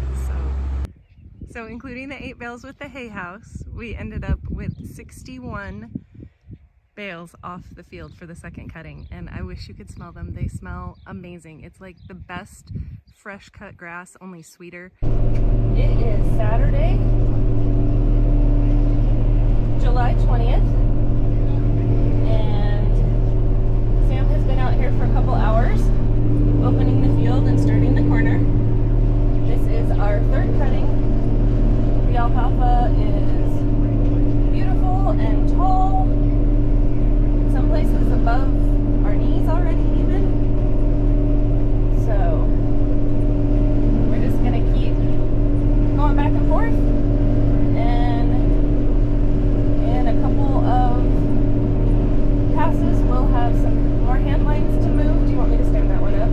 So including the 8 bales with the hay house, we ended up with 61 bales off the field for the second cutting, and I wish you could smell them. They smell amazing. It's like the best fresh cut grass, only sweeter. It is Saturday, July 20th, and Sam has been out here for a couple hours opening the field and starting the corner. This is our 3rd cutting. The alfalfa is beautiful and tall. Some places above our knees already even. So we're just gonna keep going back and forth, and in a couple of passes we'll have some more hand lines to move. Do you want me to stand that one up?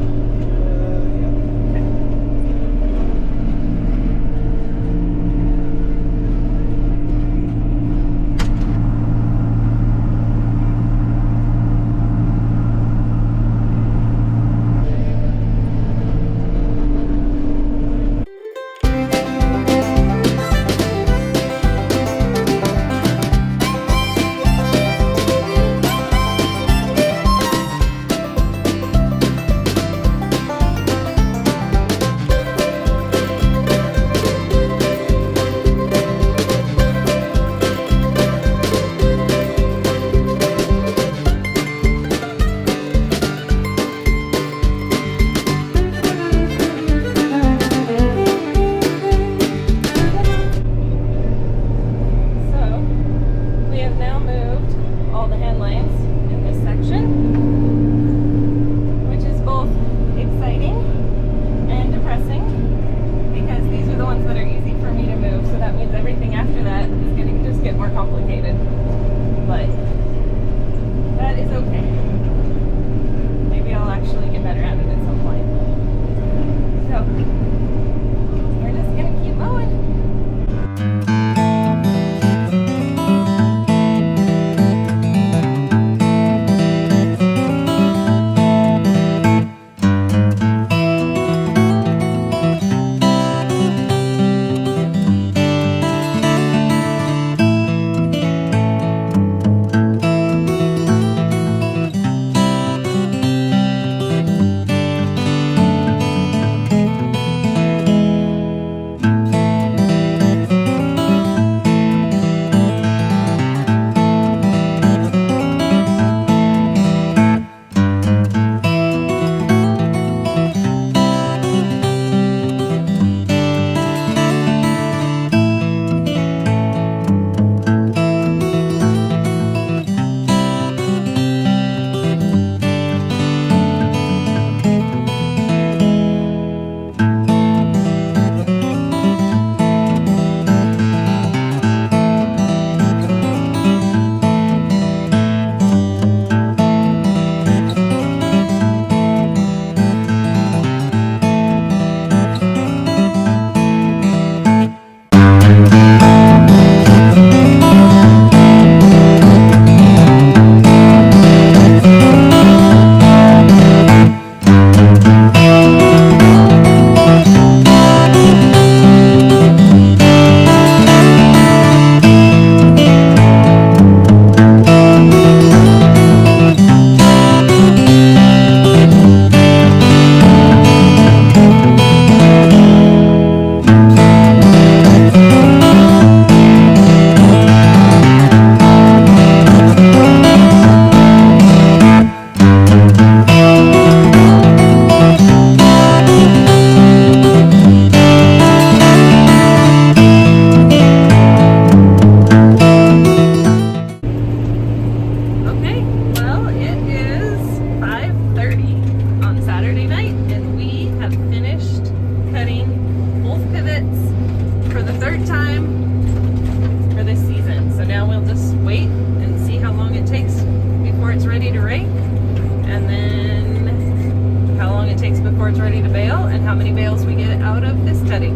just wait and see how long it takes before it's ready to rake, and then how long it takes before it's ready to bale, and how many bales we get out of this cutting.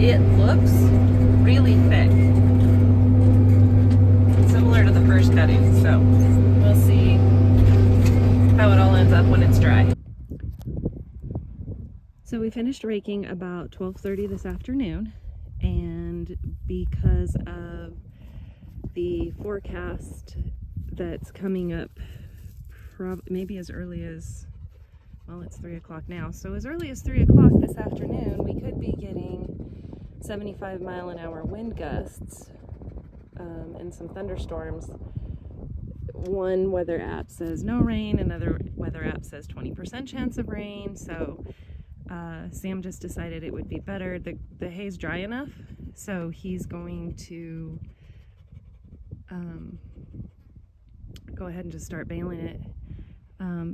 It looks really thick, similar to the first cutting, so we'll see how it all ends up when it's dry. So we finished raking about 12:30 this afternoon, and because of the forecast that's coming up maybe as early as, well, it's 3 o'clock now, so as early as 3 o'clock this afternoon we could be getting 75-mile-an-hour wind gusts and some thunderstorms. One weather app says no rain, another weather app says 20% chance of rain, so Sam just decided it would be better. The hay's dry enough, so he's going to go ahead and just start baling it.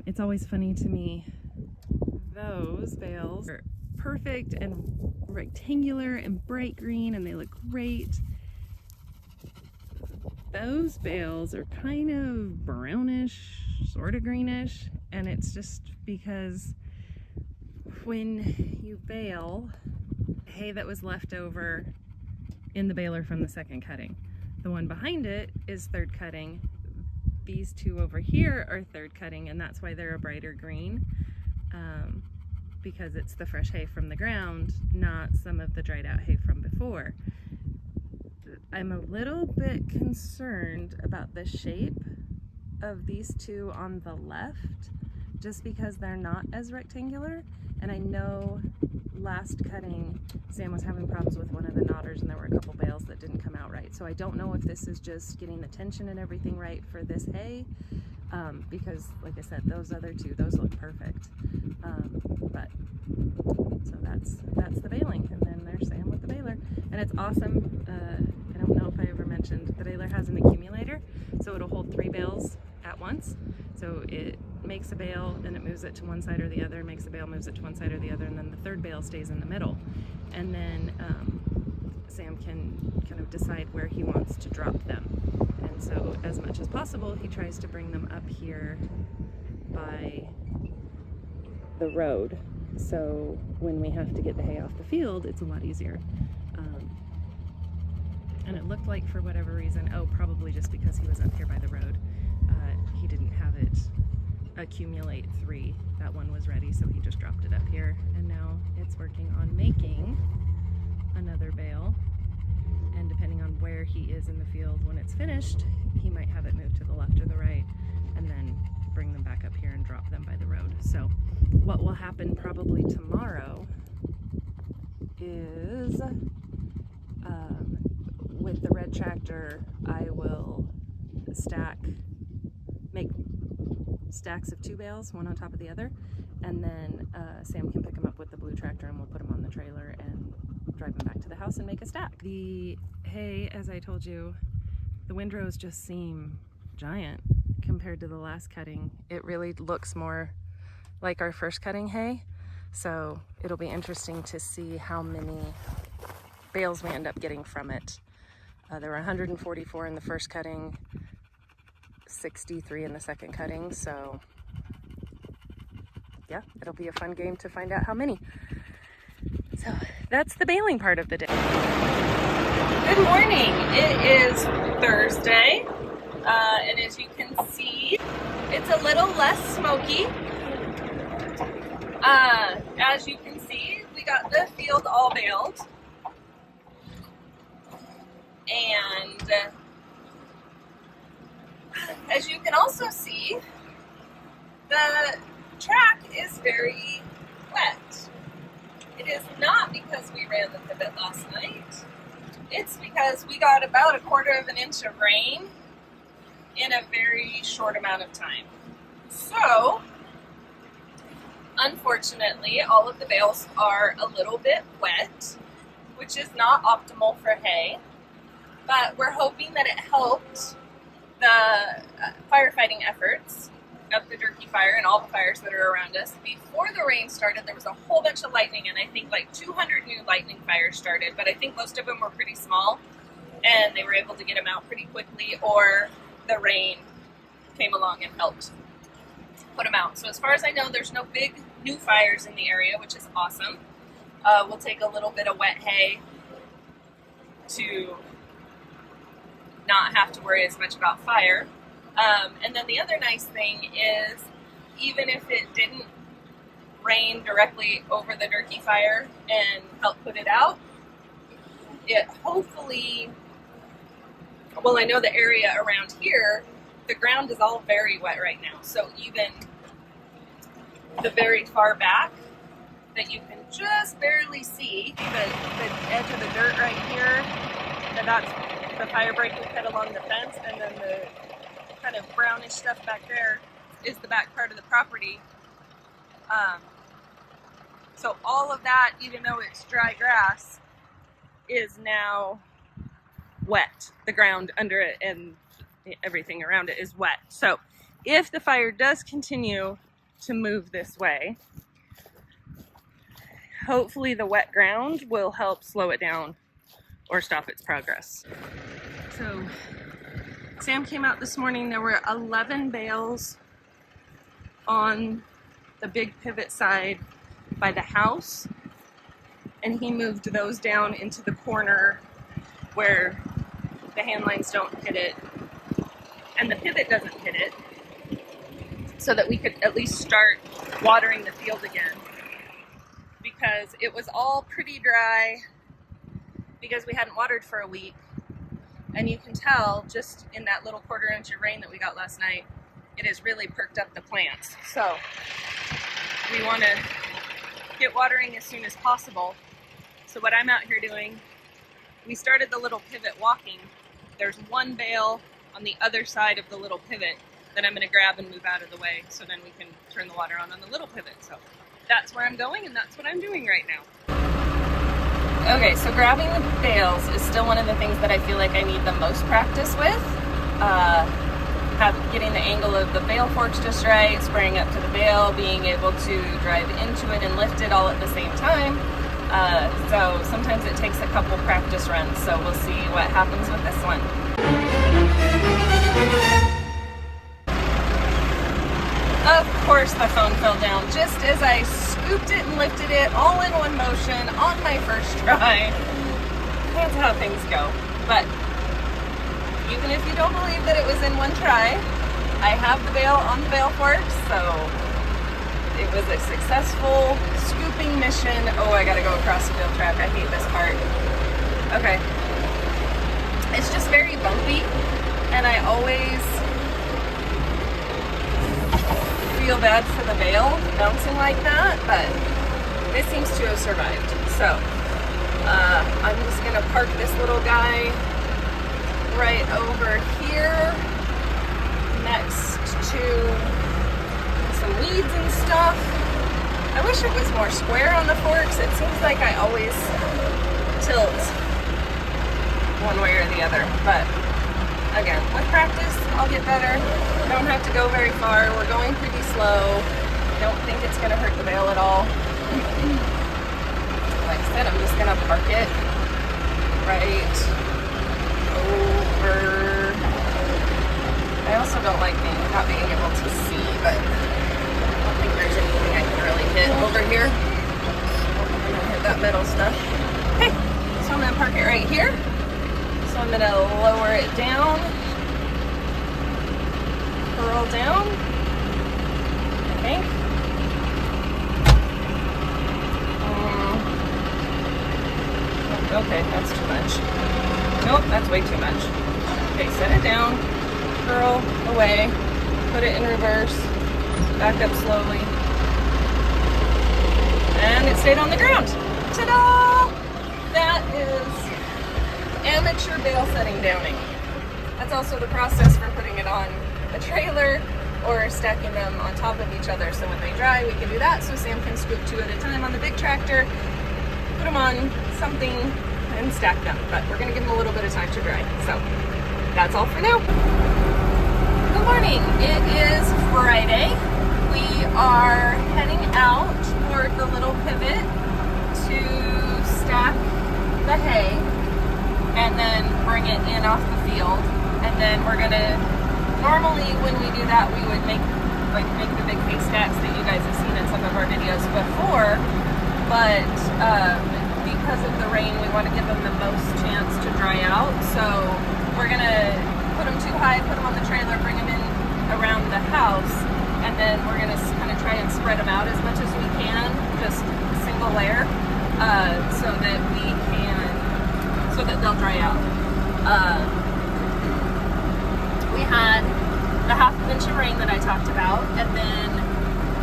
It's always funny to me, those bales are perfect and rectangular and bright green and they look great. Those bales are kind of brownish, sort of greenish, and it's just because when you bale hay that was left over in the baler from the second cutting, the one behind it is third cutting. These two over here are third cutting, and that's why they're a brighter green, because it's the fresh hay from the ground, not some of the dried out hay from before. I'm a little bit concerned about the shape of these two on the left, just because they're not as rectangular. And I know last cutting Sam was having problems with one of the knotters, and there were a couple bales that didn't come out right. So I don't know if this is just getting the tension and everything right for this hay, because like I said, those other two, those look perfect. But so that's the baling, and then there's Sam with the baler, and it's awesome. I don't know if I ever mentioned, the baler has an accumulator, so it'll hold 3 bales at once. So it makes a bale, then it moves it to one side or the other, makes a bale, moves it to one side or the other, and then the third bale stays in the middle. And then Sam can kind of decide where he wants to drop them. And so as much as possible, he tries to bring them up here by the road. So when we have to get the hay off the field, it's a lot easier. And it looked like, for whatever reason, probably just because he was up here by the road, he didn't have it accumulate 3. That one was ready, so he just dropped it up here, and now it's working on making another bale. And depending on where he is in the field when it's finished, he might have it moved to the left or the right, and then bring them back up here and drop them by the road. So what will happen probably tomorrow is with the red tractor, I will make stacks of 2 bales, one on top of the other, and then Sam can pick them up with the blue tractor, and we'll put them on the trailer and drive them back to the house and make a stack. The hay, as I told you, the windrows just seem giant compared to the last cutting. It really looks more like our first cutting hay, so it'll be interesting to see how many bales we end up getting from it. There were 144 in the first cutting, 63 in the second cutting, so yeah, it'll be a fun game to find out how many. So that's the baling part of the day. Good morning. It is Thursday, and as you can see, it's a little less smoky. As you can see, we got the field all baled. And as you can also see, the track is very wet. It is not because we ran the pivot last night. It's because we got about 1/4 inch of rain in a very short amount of time. So, unfortunately, all of the bales are a little bit wet, which is not optimal for hay. But we're hoping that it helped the firefighting efforts of the Durkee fire and all the fires that are around us. Before the rain started, there was a whole bunch of lightning, and I think like 200 new lightning fires started, but I think most of them were pretty small. and they were able to get them out pretty quickly, or the rain came along and helped put them out. So as far as I know, there's no big new fires in the area, which is awesome. We'll take a little bit of wet hay to not have to worry as much about fire. And then the other nice thing is, even if it didn't rain directly over the turkey fire and help put it out, it hopefully, well, I know the area around here, the ground is all very wet right now. So even the very far back that you can just barely see, the edge of the dirt right here, and that's the fire break we cut along the fence, and then the kind of brownish stuff back there is the back part of the property. So all of that, even though it's dry grass, is now wet. The ground under it and everything around it is wet. So if the fire does continue to move this way, hopefully the wet ground will help slow it down or stop its progress. So Sam came out this morning. There were 11 bales on the big pivot side by the house, and he moved those down into the corner where the hand lines don't hit it and the pivot doesn't hit it, so that we could at least start watering the field again, because it was all pretty dry because we hadn't watered for a week. And you can tell just in that little quarter inch of rain that we got last night, it has really perked up the plants. So we want to get watering as soon as possible. So what I'm out here doing, we started the little pivot walking. There's one bale on the other side of the little pivot that I'm going to grab and move out of the way, so then we can turn the water on the little pivot. So that's where I'm going, and that's what I'm doing right now. Okay, so grabbing the bales is still one of the things that I feel like I need the most practice with. Getting the angle of the bale forks just right, spraying up to the bale, being able to drive into it and lift it all at the same time. So sometimes it takes a couple practice runs, so we'll see what happens with this one. Of course the phone fell down just as I scooped it and lifted it all in one motion on my first try. That's how things go. But even if you don't believe that it was in one try, I have the bale on the bale forks, so it was a successful scooping mission. Oh, I gotta go across the wheel track. I hate this part. Okay. It's just very bumpy, and I always feel bad for the bale bouncing like that, but it seems to have survived. So I'm just gonna park this little guy right over here next to some weeds and stuff. I wish it was more square on the forks. It seems like I always tilt one way or the other, but again, with practice, I'll get better. Don't have to go very far. We're going pretty slow. Don't think it's gonna hurt the bale at all. Like I said, I'm just gonna park it right over. I also don't like not being able to see, but I don't think there's anything I can really hit over here. I'm gonna hit that metal stuff. Okay, so I'm gonna park it right here. So I'm gonna lower it down, curl down, I think. Okay, that's too much. Nope, that's way too much. Okay, set it down, curl away, put it in reverse, back up slowly, and it stayed on the ground. Ta-da! That is amateur bale setting downing. That's also the process for putting it on a trailer or stacking them on top of each other. So when they dry, we can do that. So Sam can scoop 2 at a time on the big tractor, put them on something and stack them. But we're gonna give them a little bit of time to dry. So that's all for now. Good morning. It is Friday. We are heading out toward the little pivot to stack the hay. and then bring it in off the field. And then we're gonna, normally when we do that, we would make the big haystacks that you guys have seen in some of our videos before, but because of the rain, we want to give them the most chance to dry out. So we're gonna put them too high, put them on the trailer, bring them in around the house, and then we're gonna kind of try and spread them out as much as we can, just a single layer, so that they'll dry out. We had the half inch of rain that I talked about, and then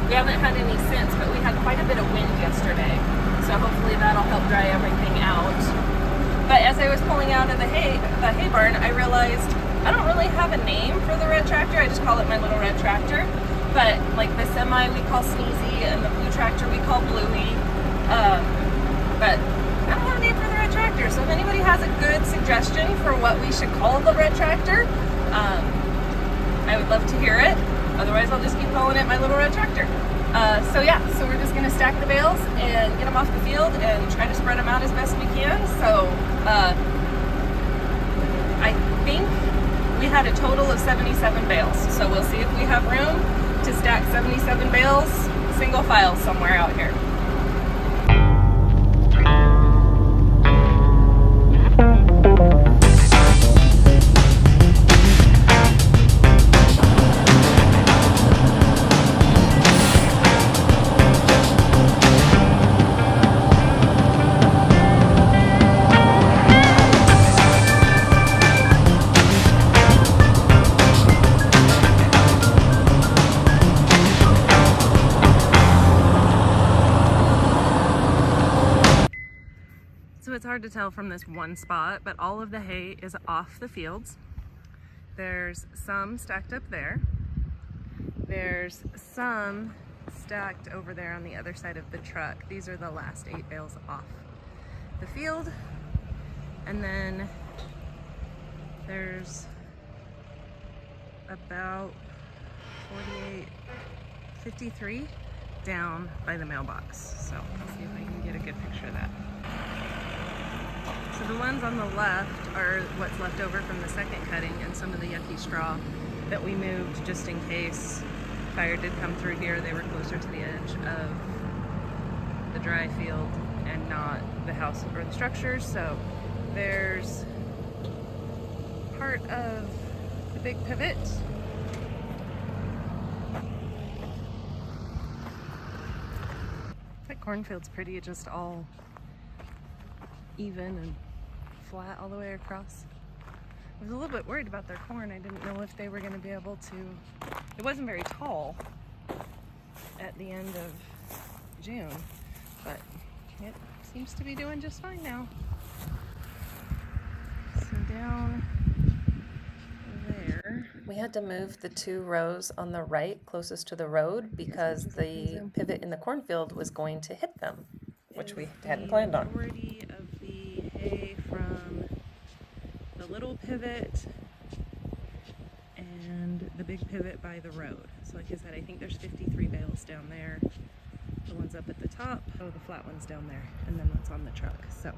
we haven't had any since, but we had quite a bit of wind yesterday, so hopefully that'll help dry everything out. But as I was pulling out of the hay barn, I realized I don't really have a name for the red tractor. I just call it my little red tractor. But like the semi we call Sneezy, and the blue tractor we call Bluey. But I don't have a name for the red tractor, so if anybody has a good suggestion for what we should call the red tractor, I would love to hear it. Otherwise, I'll just keep calling it my little red tractor. So we're just gonna stack the bales and get them off the field and try to spread them out as best we can. So I think we had a total of 77 bales. So we'll see if we have room to stack 77 bales single file somewhere out here. So it's hard to tell from this one spot, but all of the hay is off the fields. There's some stacked up there. There's some stacked over there on the other side of the truck. These are the last 8 bales off the field. And then there's about 53 down by the mailbox. So let's see if I can get a good picture of that. So the ones on the left are what's left over from the second cutting and some of the yucky straw that we moved just in case fire did come through here. They were closer to the edge of the dry field and not the house or the structure. So there's part of the big pivot. That cornfield's pretty, it's just all even and flat all the way across. I was a little bit worried about their corn. I didn't know if they were going to be able to. It wasn't very tall at the end of June, but it seems to be doing just fine now. So down there, we had to move the 2 rows on the right closest to the road because the pivot in the cornfield was going to hit them, which we hadn't planned on. Majority of the hay from the little pivot and the big pivot by the road. So like I said, I think there's 53 bales down there. The ones up at the top, the flat ones down there, and then what's on the truck. So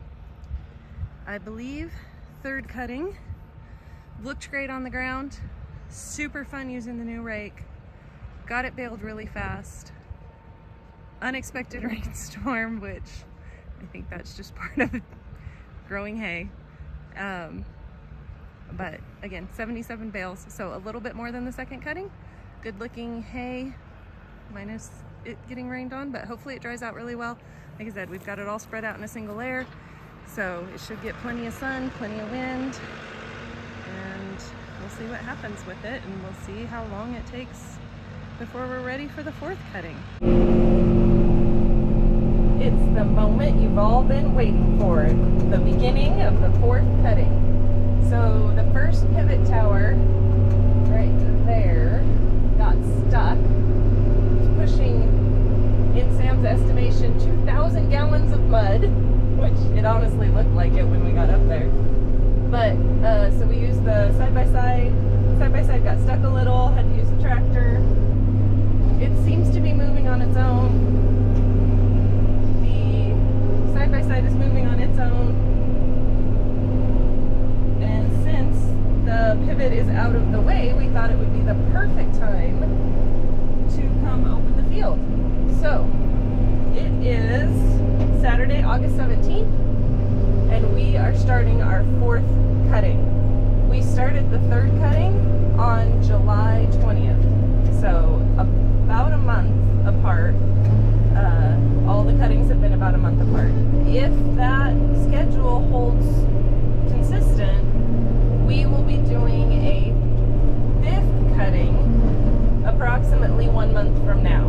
I believe 3rd cutting looked great on the ground. Super fun using the new rake. Got it baled really fast. Unexpected rainstorm, which I think that's just part of growing hay. But again, 77 bales, so a little bit more than the second cutting. Good looking hay, minus it getting rained on, but hopefully it dries out really well. Like I said, we've got it all spread out in a single layer, so it should get plenty of sun, plenty of wind, and we'll see what happens with it, and we'll see how long it takes before we're ready for the 4th cutting. It's the moment you've all been waiting for, the beginning of the 4th cutting. So the first pivot tower right there got stuck. It's pushing, in Sam's estimation, 2,000 gallons of mud, which it honestly looked like it when we got up there. But so we used the side-by-side. Side-by-side got stuck a little, had to use the tractor. It seems to be moving on its own. Side-by-side is moving on its own. Saturday, we thought it would be the perfect time to come open the field. So it is Saturday, August 17th, and we are starting our 4th cutting. We started the 3rd cutting on July 20th, so about a month apart. All the cuttings have been about a month apart. If that schedule holds consistent, we will be doing a 5th cutting approximately 1 month from now.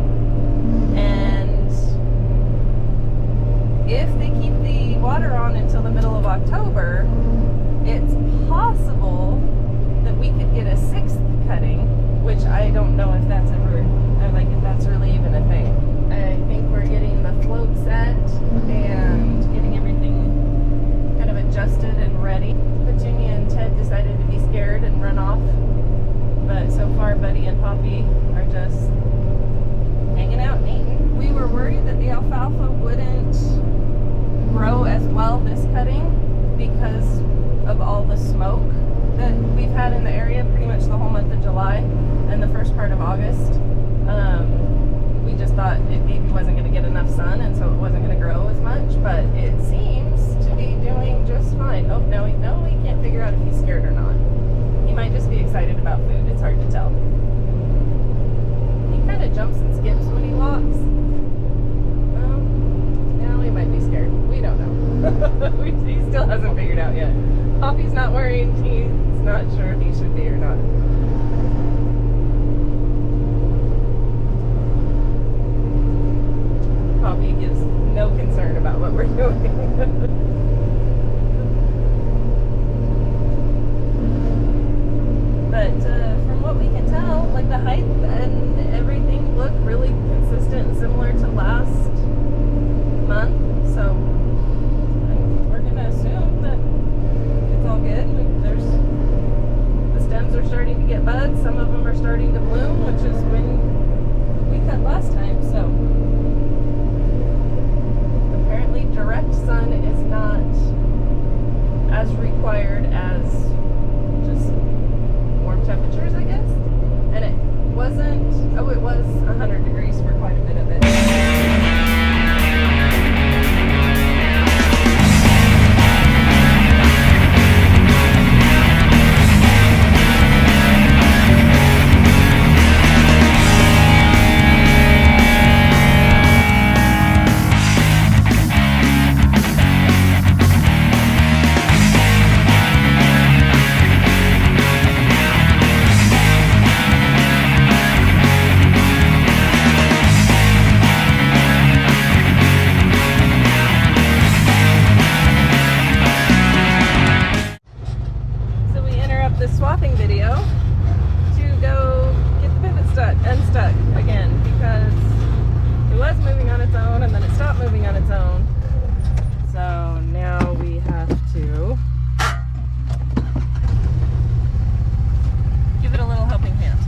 And if they keep the water on until the middle of October, it's possible that we could get a 6th cutting, which I don't know if that's ever, like, if that's really even a thing. I think we're getting the float set and getting everything kind of adjusted and ready. Petunia and Ted decided to be scared and run off, but so far Buddy and Poppy are just hanging out and eating. We were worried that the alfalfa wouldn't grow as well this cutting because of all the smoke that we've had in the area pretty much the whole month of July and the first part of August. We just thought it maybe wasn't going to get enough sun, and so it wasn't going to grow as much, but it seems to be doing just fine. Oh, no, we can't figure out if he's scared or not. He might just be excited about food. It's hard to tell. He kind of jumps and skips when he walks. Now he might be scared. We don't know. He still hasn't figured out yet. Poppy's not worried. He's not sure if he should be or not. Poppy gives no concern about what we're doing. But from what we can tell, like, the height and everything look really consistent and similar to last month. So we're gonna assume that it's all good. The stems are starting to get buds. Some of them are starting to bloom, which is when we cut last time. So apparently direct sun is not as required as just warm temperatures, I guess. And it wasn't, oh, it was 100 degrees for quite a bit of it. The swapping video to go get the pivot unstuck again, because it was moving on its own and then it stopped moving on its own. So now we have to give it a little helping hand.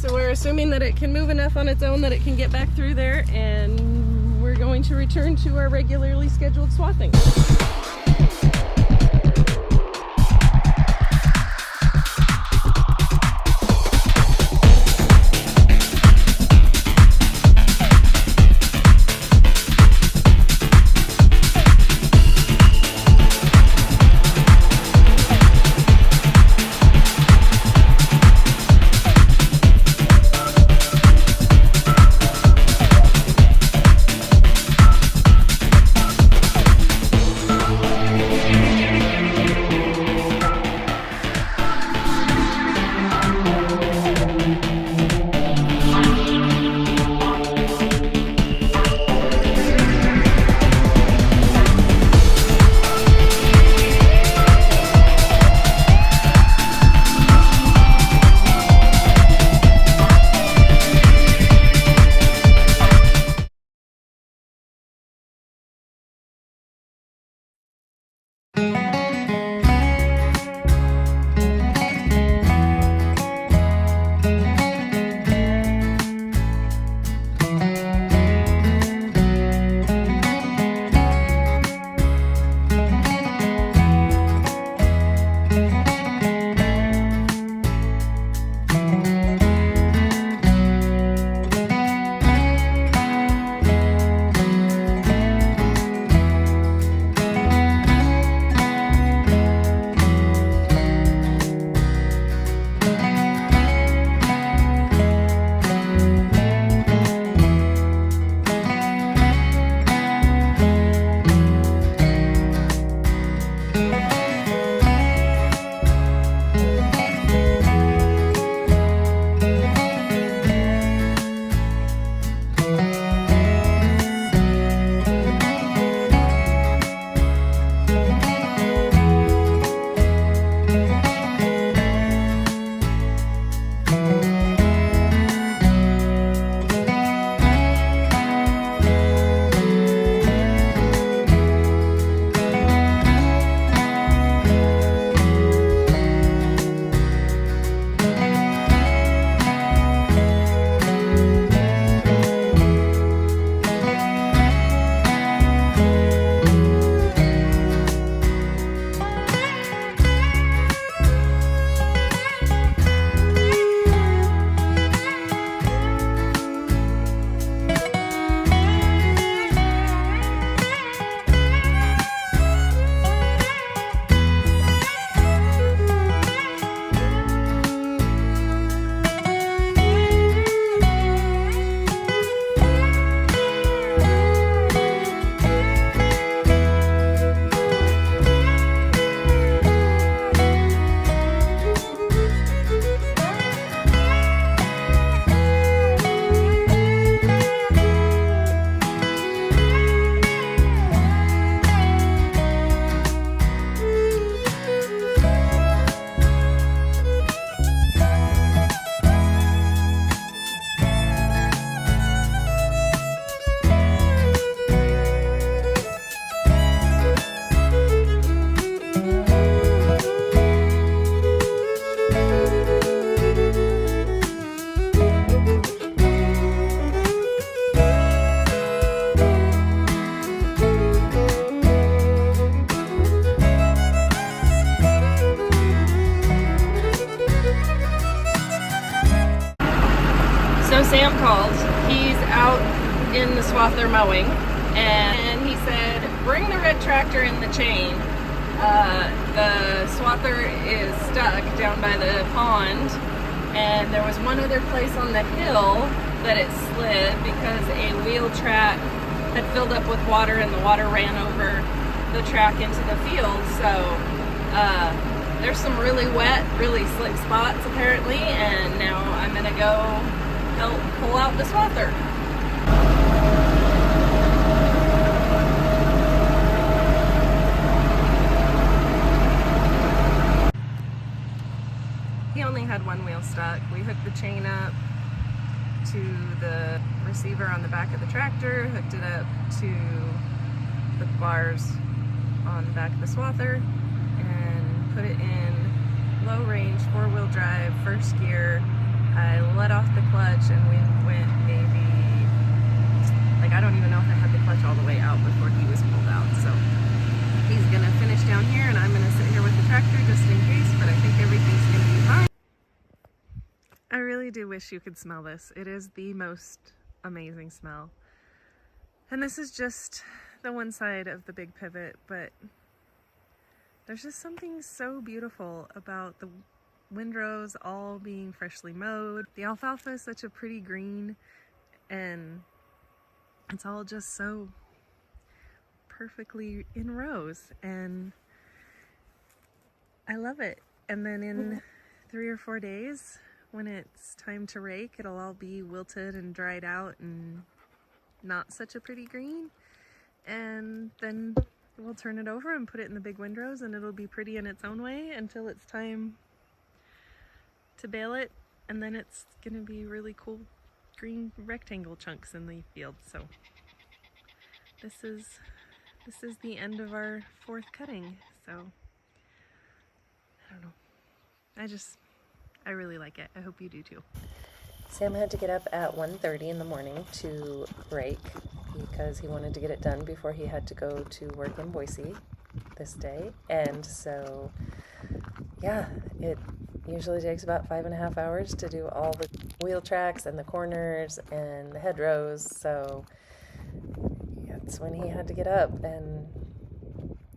So we're assuming that it can move enough on its own that it can get back through there, and we're going to return to our regularly scheduled swathing. Sam called. He's out in the swather mowing, and he said, bring the red tractor in the chain. The swather is stuck down by the pond, and there was one other place on the hill that it slid because a wheel track had filled up with water and the water ran over the track into the field. So there's some really wet, really slick spots apparently, and now I'm gonna go help pull out the swather. He only had one wheel stuck. We hooked the chain up to the receiver on the back of the tractor, hooked it up to the bars on the back of the swather, and put it in low range 4-wheel drive, first gear, I let off the clutch and we went maybe, like, I don't even know if I had the clutch all the way out before he was pulled out. So he's gonna finish down here and I'm gonna sit here with the tractor just in case, but I think everything's gonna be fine. I really do wish you could smell this. It is the most amazing smell. And this is just the one side of the big pivot, but there's just something so beautiful about the windrows all being freshly mowed. The alfalfa is such a pretty green and it's all just so perfectly in rows and I love it. And then in 3 or 4 days when it's time to rake, it'll all be wilted and dried out and not such a pretty green. And then we'll turn it over and put it in the big windrows and it'll be pretty in its own way until it's time to bale it, and then it's gonna be really cool green rectangle chunks in the field. So this is the end of our 4th cutting. So I don't know, I really like it. I hope you do too. Sam had to get up at 1:30 in the morning to rake because he wanted to get it done before he had to go to work in Boise this day. And so, yeah, it usually takes about 5.5 hours to do all the wheel tracks and the corners and the hedgerows. So that's when he had to get up. And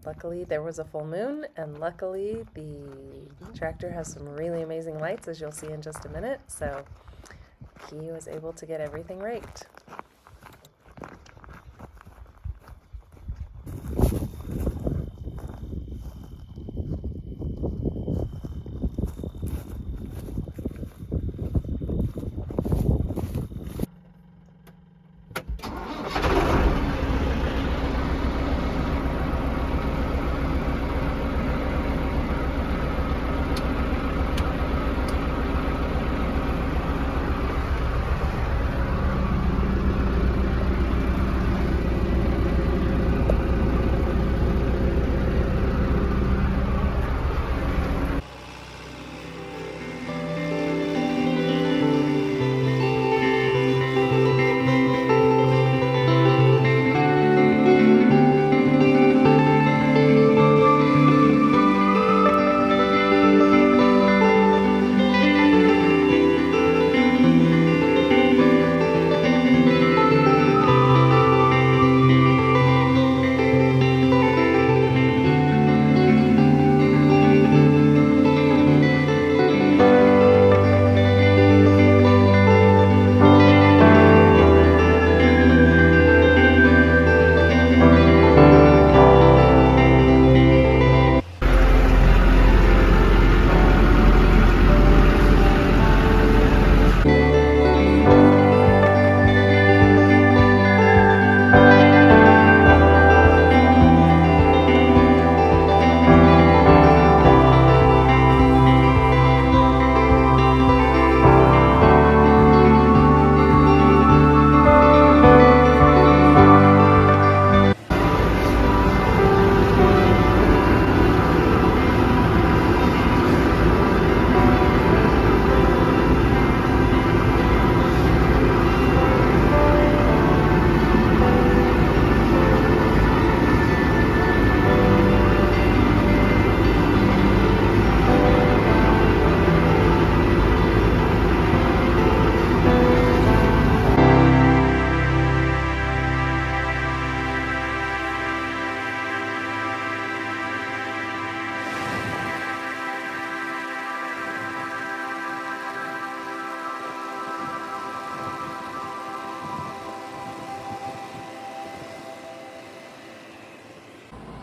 luckily there was a full moon, and luckily the tractor has some really amazing lights, as you'll see in just a minute. So he was able to get everything raked.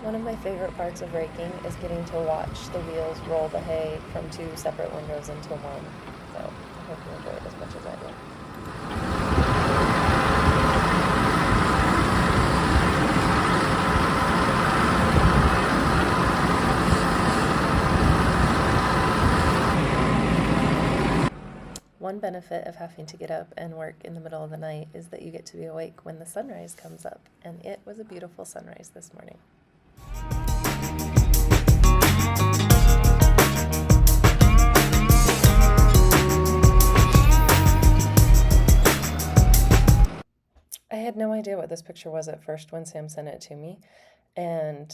One of my favorite parts of raking is getting to watch the wheels roll the hay from 2 separate windrows into one. So I hope you enjoy it as much as I do. One benefit of having to get up and work in the middle of the night is that you get to be awake when the sunrise comes up, and it was a beautiful sunrise this morning. had no idea what this picture was at first when Sam sent it to me, and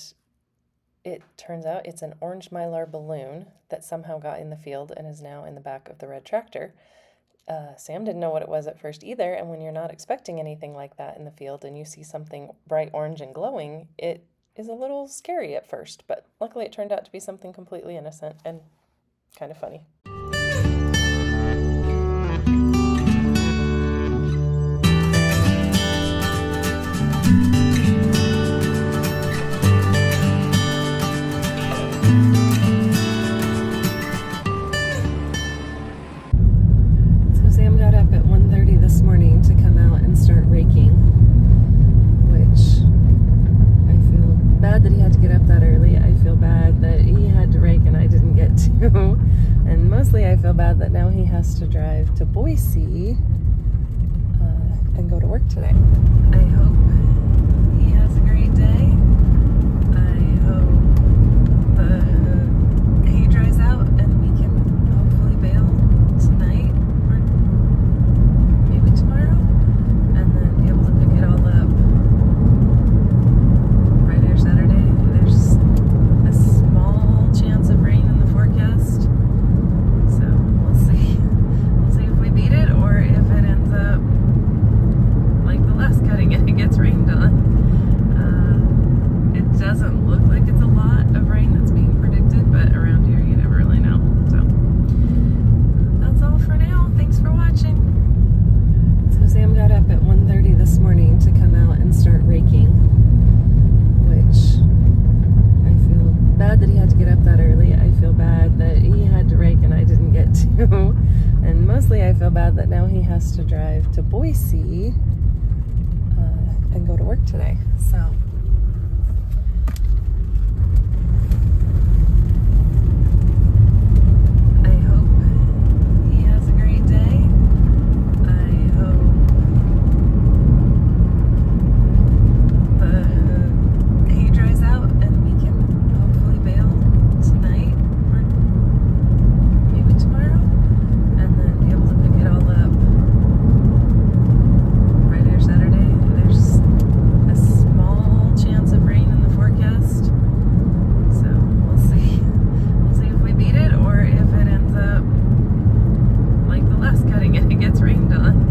it turns out it's an orange mylar balloon that somehow got in the field and is now in the back of the red tractor. Sam didn't know what it was at first either, and when you're not expecting anything like that in the field and you see something bright orange and glowing, it is a little scary at first, but luckily it turned out to be something completely innocent and kind of funny. Sam got up at 1:30 this morning to come out and start raking, which I feel bad that he had to get up that early. I feel bad that he had to rake and I didn't get to. And mostly I feel bad that now he has to drive to Boise and go to work today. I hope he has a great day. I hope he drives out and we can hopefully bail tonight or maybe tomorrow, and then be able to pick it all up Friday or Saturday. There's a small chance of rain in the forecast, so we'll see. We'll see if we beat it or if it ends up like the last cutting and it gets rained on. It doesn't look like it's a lot of rain that's being predicted, but around here you never really know. So that's all for now. Thanks for watching. So Sam got up at 1:30 this morning to come out and start raking, which I feel bad that he had to get up that early. I feel bad that he had to rake and I didn't get to. And mostly I feel bad that now he has to drive to Boise and go to work today. So I hope he has a great day. I hope he drives out and we can hopefully bail tonight or maybe tomorrow, and then be able to pick it all up Friday or Saturday. There's a small chance of rain in the forecast, so we'll see. We'll see if we beat it or if it ends up like the last cutting and it gets rained on.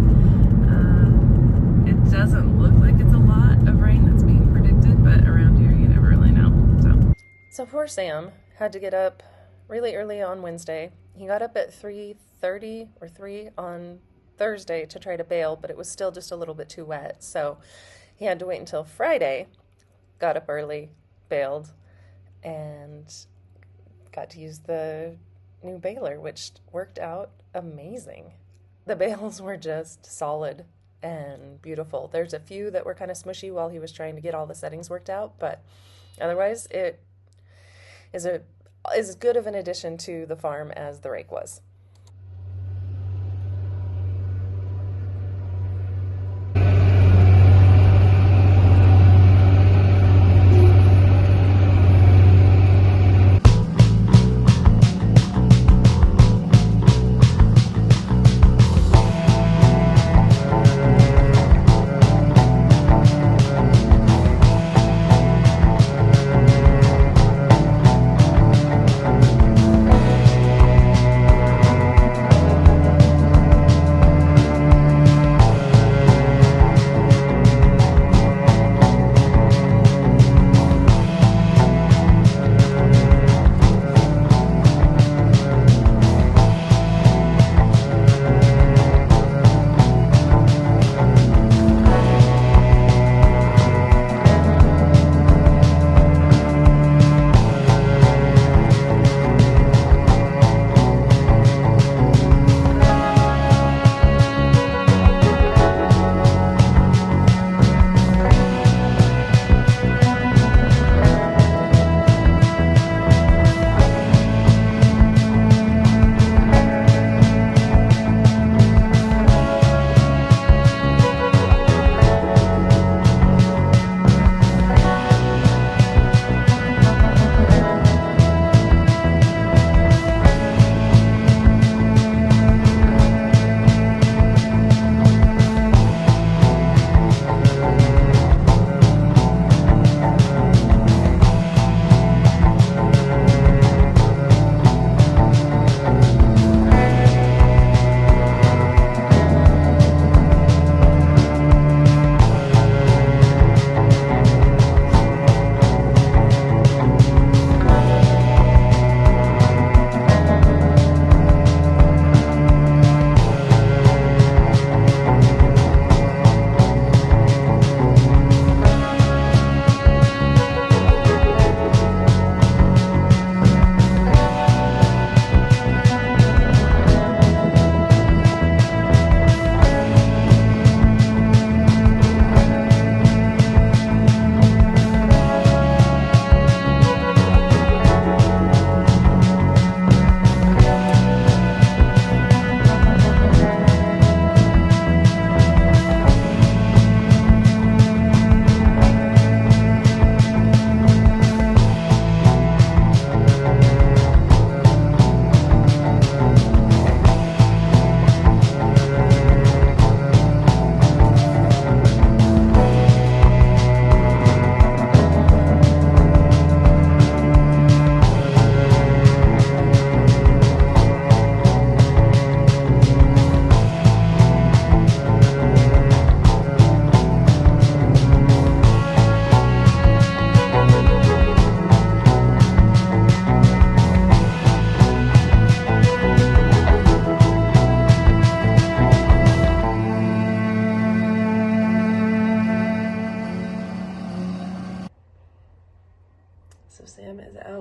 It doesn't look like it's a lot of rain that's being predicted, but around here you never really know. So poor Sam had to get up really early on Wednesday. He got up at 3:30 or 3 on Thursday to try to bail, but it was still just a little bit too wet. So he had to wait until Friday, got up early, bailed, and got to use the new baler, which worked out amazing. The bales were just solid and beautiful. There's a few that were kind of smushy while he was trying to get all the settings worked out, but otherwise it is as good of an addition to the farm as the rake was.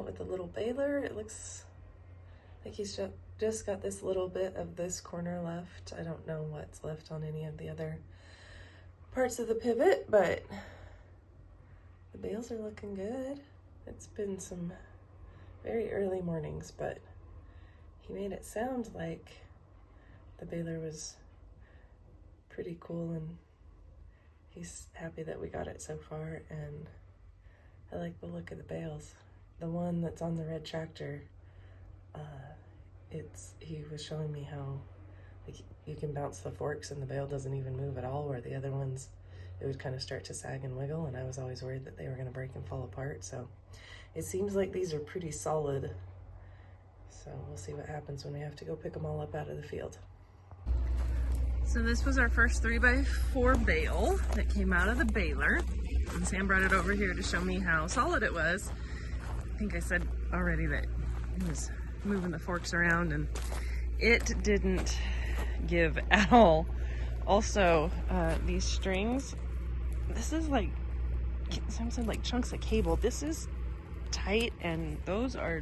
with the little baler. It looks like he's just got this little bit of this corner left. I don't know what's left on any of the other parts of the pivot, but the bales are looking good. It's been some very early mornings, but he made it sound like the baler was pretty cool, and he's happy that we got it so far. And I like the look of the bales. The one that's on the red tractor, he was showing me how like you can bounce the forks and the bale doesn't even move at all, where the other ones, it would kind of start to sag and wiggle, and I was always worried that they were going to break and fall apart. So it seems like these are pretty solid. So we'll see what happens when we have to go pick them all up out of the field. So this was our first 3x4 bale that came out of the baler, and Sam brought it over here to show me how solid it was. I think I said already that he was moving the forks around and it didn't give at all. Also, these strings, this is like, Sam said like chunks of cable. This is tight and those are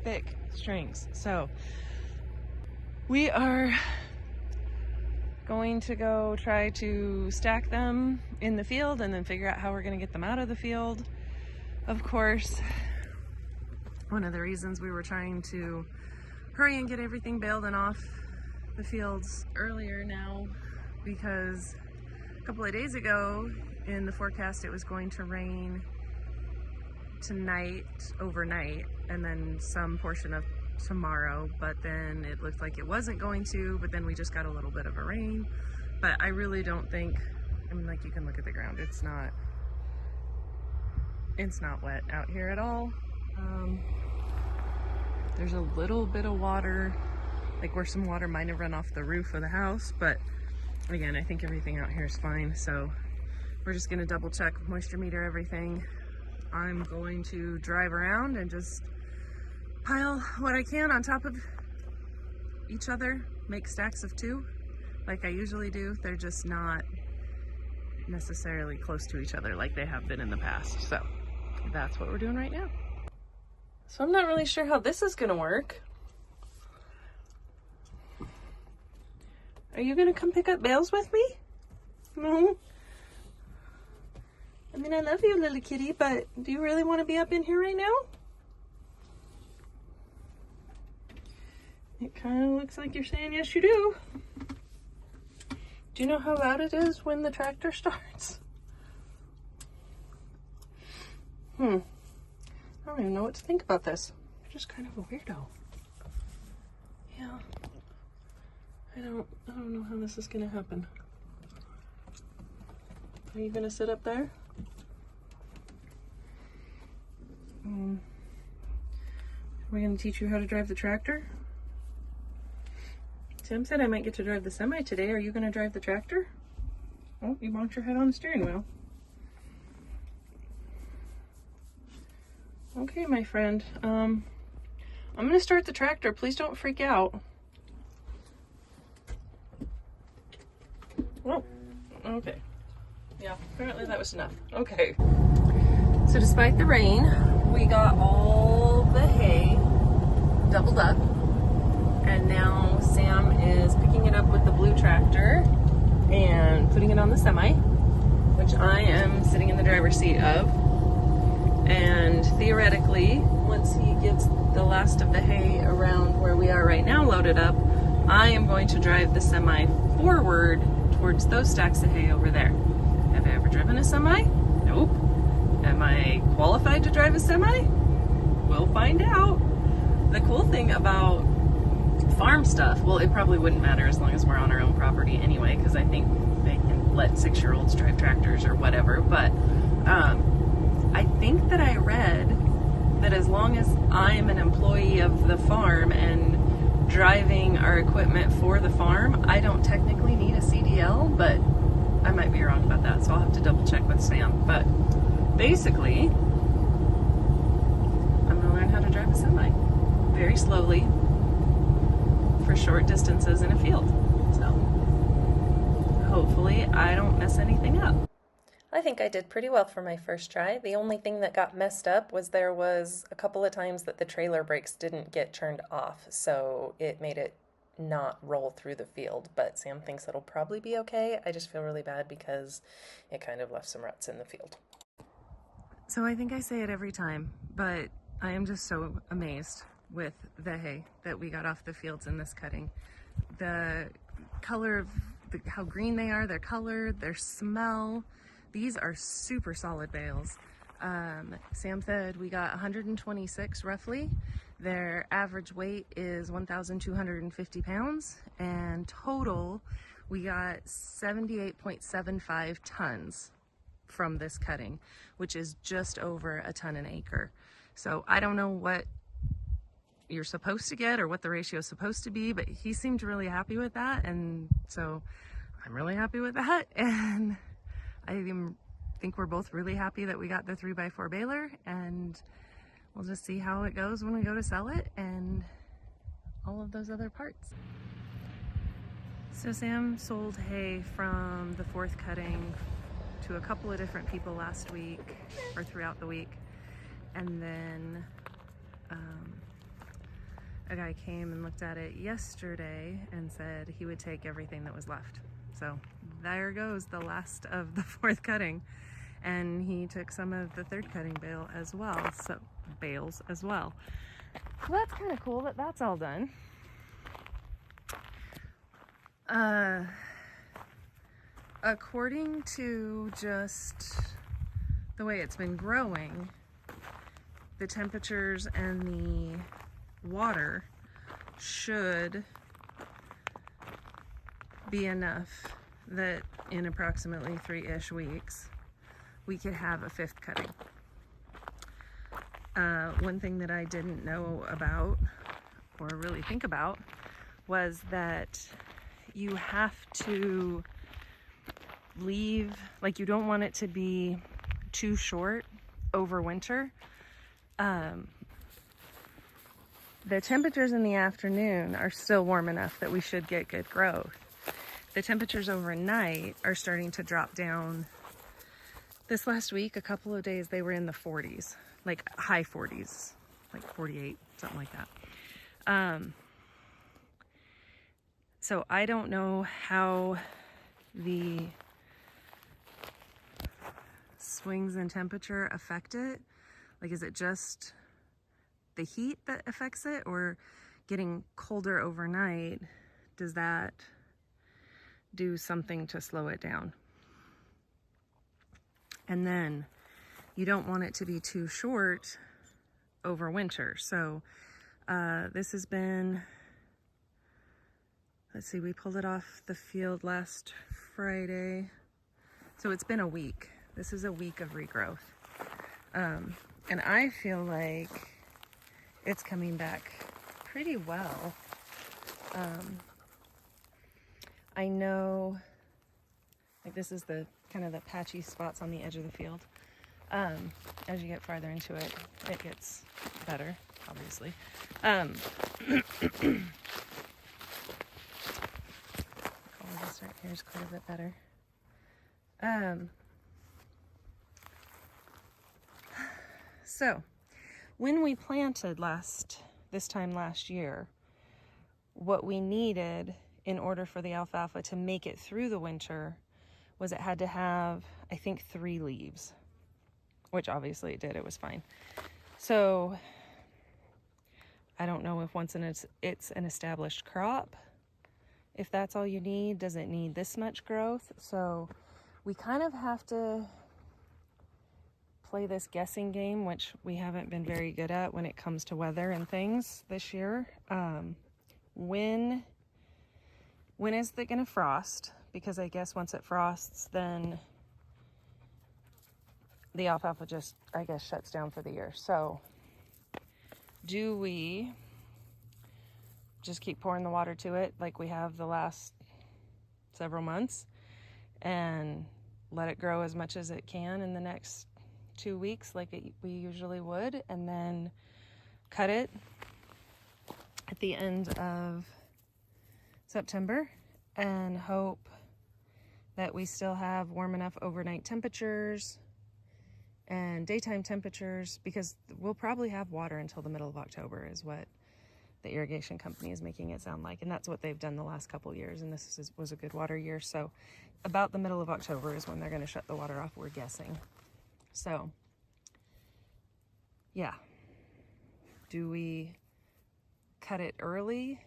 thick strings. So we are going to go try to stack them in the field and then figure out how we're going to get them out of the field. Of course, one of the reasons we were trying to hurry and get everything baled and off the fields earlier now, because a couple of days ago in the forecast it was going to rain tonight, overnight, and then some portion of tomorrow, but then it looked like it wasn't going to, but then we just got a little bit of a rain. But I really don't think, I mean, like, you can look at the ground, it's not wet out here at all. There's a little bit of water, like where some water might have run off the roof of the house, but again, I think everything out here is fine. So we're just gonna double check, moisture meter everything. I'm going to drive around and just pile what I can on top of each other, make stacks of 2 like I usually do. They're just not necessarily close to each other like they have been in the past. So that's what we're doing right now. So I'm not really sure how this is gonna work. Are you gonna come pick up bales with me? No? I mean, I love you, little kitty, but do you really want to be up in here right now? It kind of looks like you're saying yes you do. Do you know how loud it is when the tractor starts? I don't even know what to think about this. You're just kind of a weirdo. Yeah. I don't know how this is gonna happen. Are you gonna sit up there? Are we gonna teach you how to drive the tractor? Sam said I might get to drive the semi today. Are you gonna drive the tractor? Oh, you bonked your head on the steering wheel. Okay, my friend. I'm gonna start the tractor. Please don't freak out. Oh, okay. Yeah, apparently that was enough. Okay. So despite the rain, we got all the hay doubled up, and now Sam is picking it up with the blue tractor and putting it on the semi, which I am sitting in the driver's seat of. And theoretically, once he gets the last of the hay around where we are right now loaded up, I am going to drive the semi forward towards those stacks of hay over there. Have I ever driven a semi? Nope. Am I qualified to drive a semi? We'll find out. The cool thing about farm stuff, well, it probably wouldn't matter as long as we're on our own property anyway, because I think they can let 6-year-olds drive tractors or whatever, but I think that I read that as long as I'm an employee of the farm and driving our equipment for the farm, I don't technically need a CDL, but I might be wrong about that, so I'll have to double check with Sam. But basically, I'm gonna learn how to drive a semi very slowly for short distances in a field. So hopefully I don't mess anything up. I think I did pretty well for my first try. The only thing that got messed up was there was a couple of times that the trailer brakes didn't get turned off, so it made it not roll through the field. But Sam thinks it'll probably be okay. I just feel really bad because it kind of left some ruts in the field. So I think I say it every time, but I am just so amazed with the hay that we got off the fields in this cutting. The color of how green they are, their color, their smell. These are super solid bales. Sam said we got 126 roughly. Their average weight is 1,250 pounds, and total we got 78.75 tons from this cutting, which is just over a ton an acre. So I don't know what you're supposed to get or what the ratio is supposed to be, but he seemed really happy with that, and so I'm really happy with that. And I think we're both really happy that we got the 3x4 baler, and we'll just see how it goes when we go to sell it and all of those other parts. So Sam sold hay from the fourth cutting to a couple of different people last week or throughout the week, and then a guy came and looked at it yesterday and said he would take everything that was left. So there goes the last of the fourth cutting, and he took some of the third cutting bales as well. So that's kind of cool that that's all done. According to just the way it's been growing, the temperatures and the water should be enough that in approximately 3-ish weeks we could have a fifth cutting. One thing that I didn't know about or really think about was that you have to leave, like, you don't want it to be too short over winter. The temperatures in the afternoon are still warm enough that we should get good growth. The temperatures overnight are starting to drop down. This last week, a couple of days, they were in the 40s, like high 40s, like 48, something like that. So I don't know how the swings in temperature affect it. Like, is it just the heat that affects it, or getting colder overnight? Does that do something to slow it down? And then you don't want it to be too short over winter. So this has been, let's see, we pulled it off the field last Friday. So it's been a week. This is a week of regrowth. And I feel like it's coming back pretty well. I know, like, this is the kind of the patchy spots on the edge of the field. As you get farther into it, it gets better, obviously. This right here is quite a bit better. So when we planted this time last year, what we needed in order for the alfalfa to make it through the winter was it had to have, I think, 3 leaves, which obviously it did. It was fine. So I don't know if once it's an established crop, if that's all you need. Does it need this much growth? So we kind of have to play this guessing game, which we haven't been very good at when it comes to weather and things this year. When is it gonna frost? Because I guess once it frosts, then the alfalfa just, I guess, shuts down for the year. So do we just keep pouring the water to it like we have the last several months and let it grow as much as it can in the next 2 weeks like we usually would, and then cut it at the end of September and hope that we still have warm enough overnight temperatures and daytime temperatures, because we'll probably have water until the middle of October is what the irrigation company is making it sound like, and that's what they've done the last couple years, and was a good water year. So about the middle of October is when they're going to shut the water off, we're guessing. So yeah, do we cut it early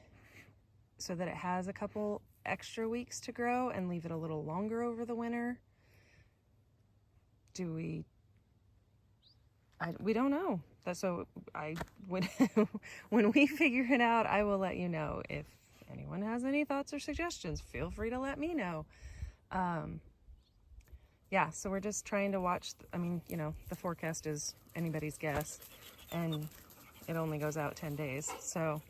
so that it has a couple extra weeks to grow and leave it a little longer over the winter? Do we don't know. When we figure it out, I will let you know. If anyone has any thoughts or suggestions, feel free to let me know. Yeah, so we're just trying to watch. The forecast is anybody's guess, and it only goes out 10 days. So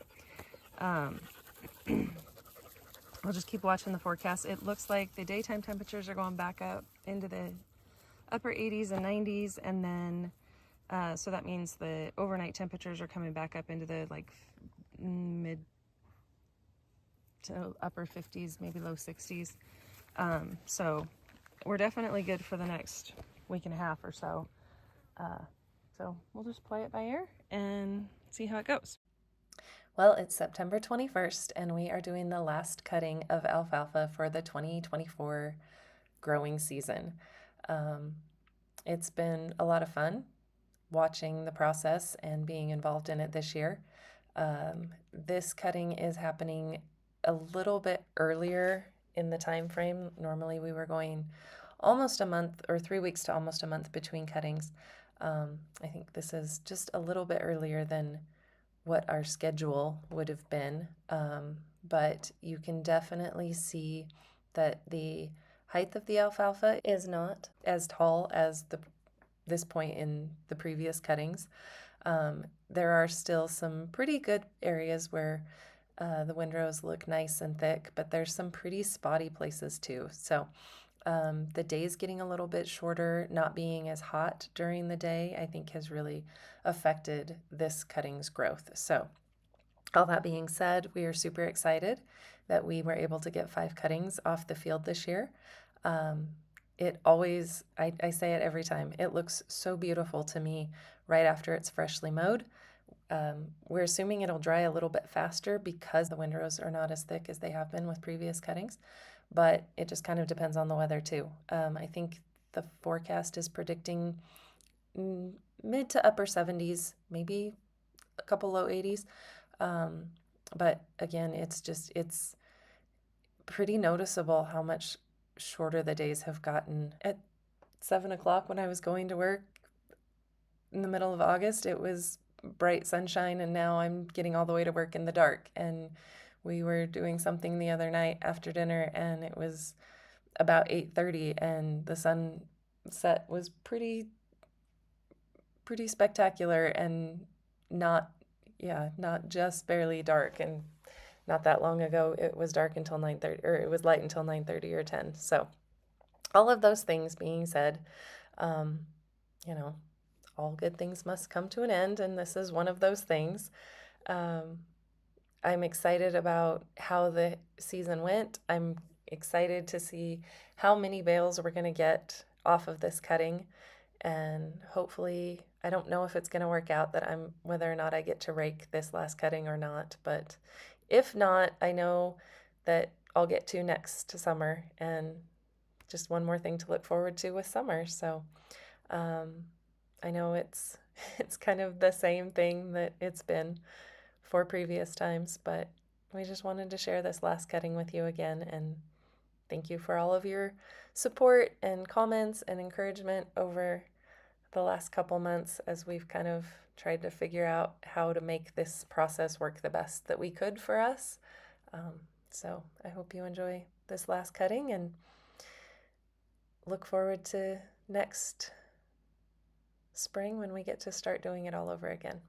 we'll just keep watching the forecast. It looks like the daytime temperatures are going back up into the upper 80s and 90s, and then so that means the overnight temperatures are coming back up into the mid to upper 50s, maybe low 60s. So we're definitely good for the next week and a half or so. So we'll just play it by ear and see how it goes. Well, it's September 21st, and we are doing the last cutting of alfalfa for the 2024 growing season. It's been a lot of fun watching the process and being involved in it this year. This cutting is happening a little bit earlier in the time frame. Normally we were going almost a month, or 3 weeks to almost a month between cuttings. I think this is just a little bit earlier than what our schedule would have been, but you can definitely see that the height of the alfalfa is not as tall as this point in the previous cuttings. There are still some pretty good areas where the windrows look nice and thick, but there's some pretty spotty places too. So the days getting a little bit shorter, not being as hot during the day, I think has really affected this cutting's growth. So all that being said, we are super excited that we were able to get 5 cuttings off the field this year. It always, I say it every time, it looks so beautiful to me right after it's freshly mowed. We're assuming it'll dry a little bit faster because the windrows are not as thick as they have been with previous cuttings, but it just kind of depends on the weather too. I think the forecast is predicting mid to upper 70s, maybe a couple low 80s. But again, it's pretty noticeable how much shorter the days have gotten. At 7 o'clock when I was going to work in the middle of August, it was bright sunshine, and now I'm getting all the way to work in the dark. And we were doing something the other night after dinner, and it was about 8:30, and the sunset was pretty spectacular, and not just barely dark. And not that long ago, it was dark until 9:30, or it was light until 9:30 or 10. So all of those things being said, all good things must come to an end, and this is one of those things. I'm excited about how the season went. I'm excited to see how many bales we're going to get off of this cutting, and hopefully, I don't know if it's going to work out whether or not I get to rake this last cutting or not, but if not, I know that I'll get to next summer, and just one more thing to look forward to with summer. So I know it's kind of the same thing that it's been for previous times, but we just wanted to share this last cutting with you again, and thank you for all of your support and comments and encouragement over the last couple months as we've kind of tried to figure out how to make this process work the best that we could for us. So I hope you enjoy this last cutting, and look forward to next spring when we get to start doing it all over again.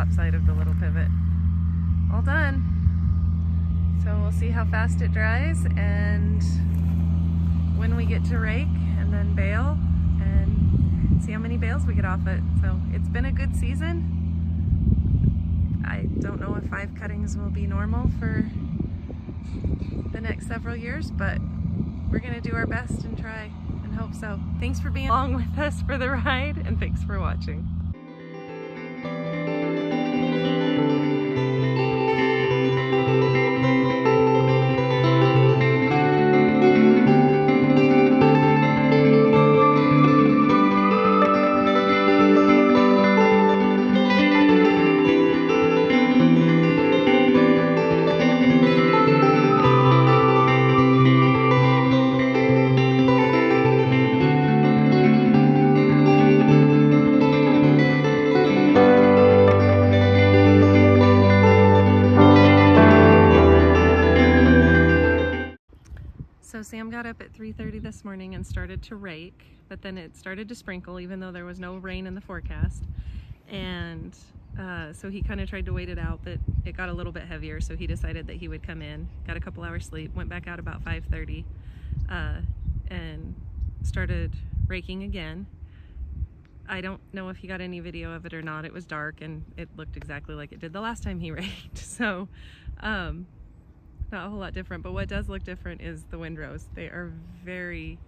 top side of the little pivot. All done. So we'll see how fast it dries and when we get to rake and then bale and see how many bales we get off it. So it's been a good season. I don't know if 5 cuttings will be normal for the next several years, but we're gonna do our best and try and hope so. Thanks for being along with us for the ride, and thanks for watching. So Sam got up at 3:30 this morning and started to rake, but then it started to sprinkle even though there was no rain in the forecast. And so he kind of tried to wait it out, but it got a little bit heavier, so he decided that he would come in, got a couple hours sleep, went back out about 5:30 and started raking again. I don't know if he got any video of it or not. It was dark and it looked exactly like it did the last time he raked. So not a whole lot different, but what does look different is the windrows. They are very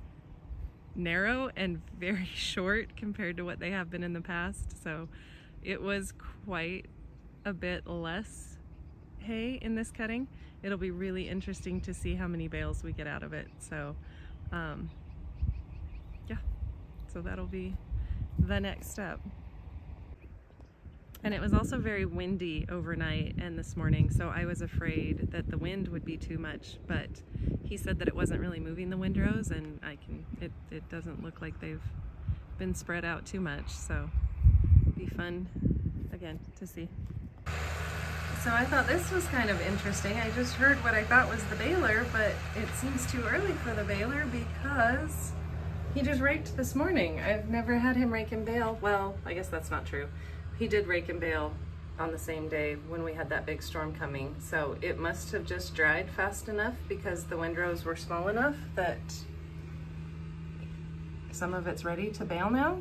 narrow and very short compared to what they have been in the past. So it was quite a bit less hay in this cutting. It'll be really interesting to see how many bales we get out of it. So yeah, so that'll be the next step. And it was also very windy overnight and this morning, so I was afraid that the wind would be too much, but he said that it wasn't really moving the windrows, and it doesn't look like they've been spread out too much, so it'll be fun again to see. So I thought this was kind of interesting. I just heard what I thought was the baler, but it seems too early for the baler because he just raked this morning. I've never had him rake and bale. Well, I guess that's not true. He did rake and bale on the same day when we had that big storm coming. So it must have just dried fast enough because the windrows were small enough that some of it's ready to bale now,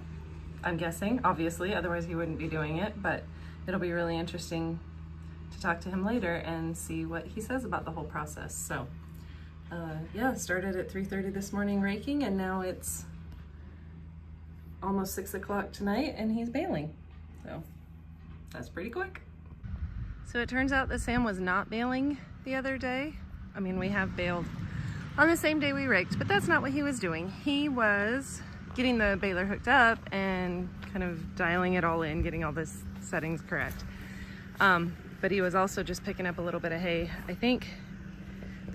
I'm guessing, obviously, otherwise he wouldn't be doing it, but it'll be really interesting to talk to him later and see what he says about the whole process. So yeah, started at 3:30 this morning raking, and now it's almost 6 o'clock tonight and he's baling. So that's pretty quick. So it turns out that Sam was not baling the other day. I mean, we have baled on the same day we raked, but that's not what he was doing. He was getting the baler hooked up and kind of dialing it all in, getting all the settings correct. But he was also just picking up a little bit of hay, I think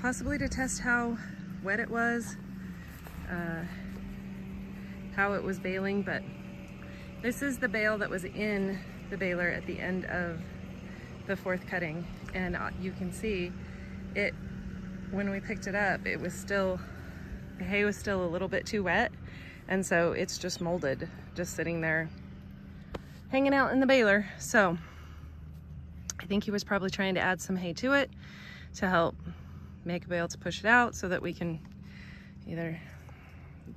possibly to test how wet it was, how it was baling. But this is the bale that was in the baler at the end of the 4th cutting, and you can see it when we picked it up, it was still, the hay was still a little bit too wet, and so it's just molded, just sitting there hanging out in the baler. So I think he was probably trying to add some hay to it to help make a bale to push it out so that we can either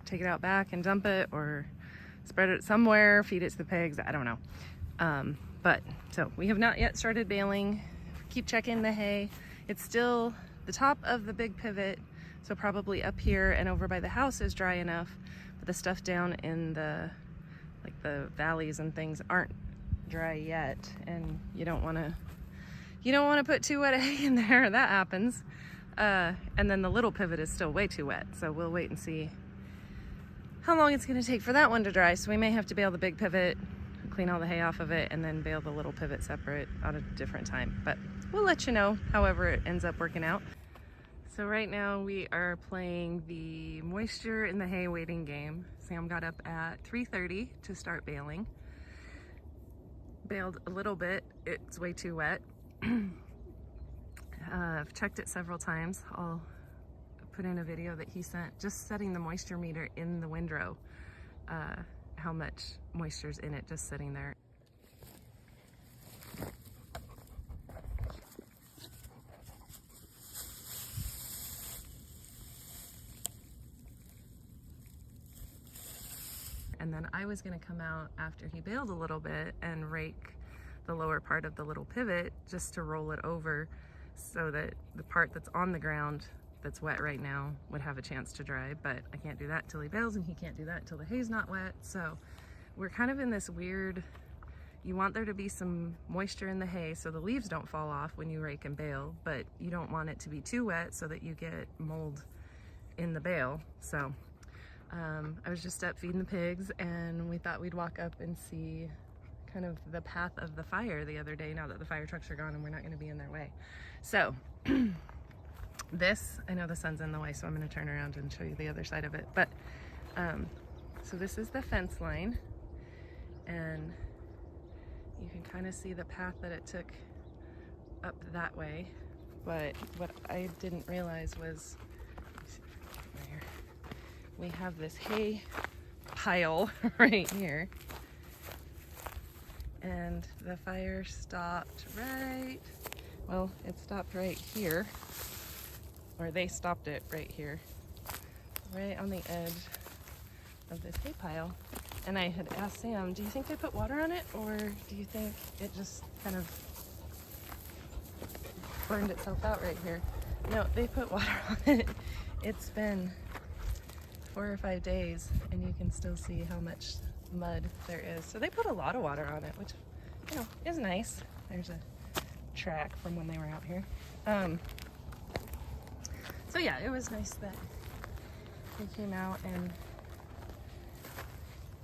take it out back and dump it or spread it somewhere, feed it to the pigs, I don't know. But so we have not yet started baling. Keep checking the hay. It's still the top of the big pivot, so probably up here and over by the house is dry enough, but the stuff down in the valleys and things aren't dry yet, and you don't want to put too wet hay in there. That happens. And then the little pivot is still way too wet, so we'll wait and see how long it's going to take for that one to dry. So we may have to bale the big pivot, clean all the hay off of it, and then bale the little pivot separate at a different time. But we'll let you know however it ends up working out. So right now we are playing the moisture in the hay waiting game. Sam got up at 3:30 to start baling. Baled a little bit, it's way too wet. I've checked it several times. I'll put in a video that he sent, just setting the moisture meter in the windrow, how much moisture's in it just sitting there. and then I was going to come out after he baled a little bit and rake the lower part of the little pivot just to roll it over so that the part that's on the ground that's wet right now would have a chance to dry, but I can't do that till he bales, and he can't do that till the hay's not wet. So we're kind of in this weird, you want there to be some moisture in the hay so the leaves don't fall off when you rake and bale, but you don't want it to be too wet so that you get mold in the bale. So I was just up feeding the pigs, and we thought we'd walk up and see kind of the path of the fire the other day, now that the fire trucks are gone and we're not going to be in their way. So this, I know the sun's in the way, so I'm going to turn around and show you the other side of it, but so this is the fence line, and you can kind of see the path that it took up that way. But what I didn't realize was, we have this hay pile right here, and the fire stopped right, well, it stopped right here, or they stopped it right here, right on the edge of this hay pile. And I had asked Sam, do you think they put water on it, or do you think it just kind of burned itself out right here? No, they put water on it. It's been 4 or 5 days, and you can still see how much mud there is. So they put a lot of water on it, which, you know, is nice. There's a track from when they were out here. So yeah, it was nice that they came out and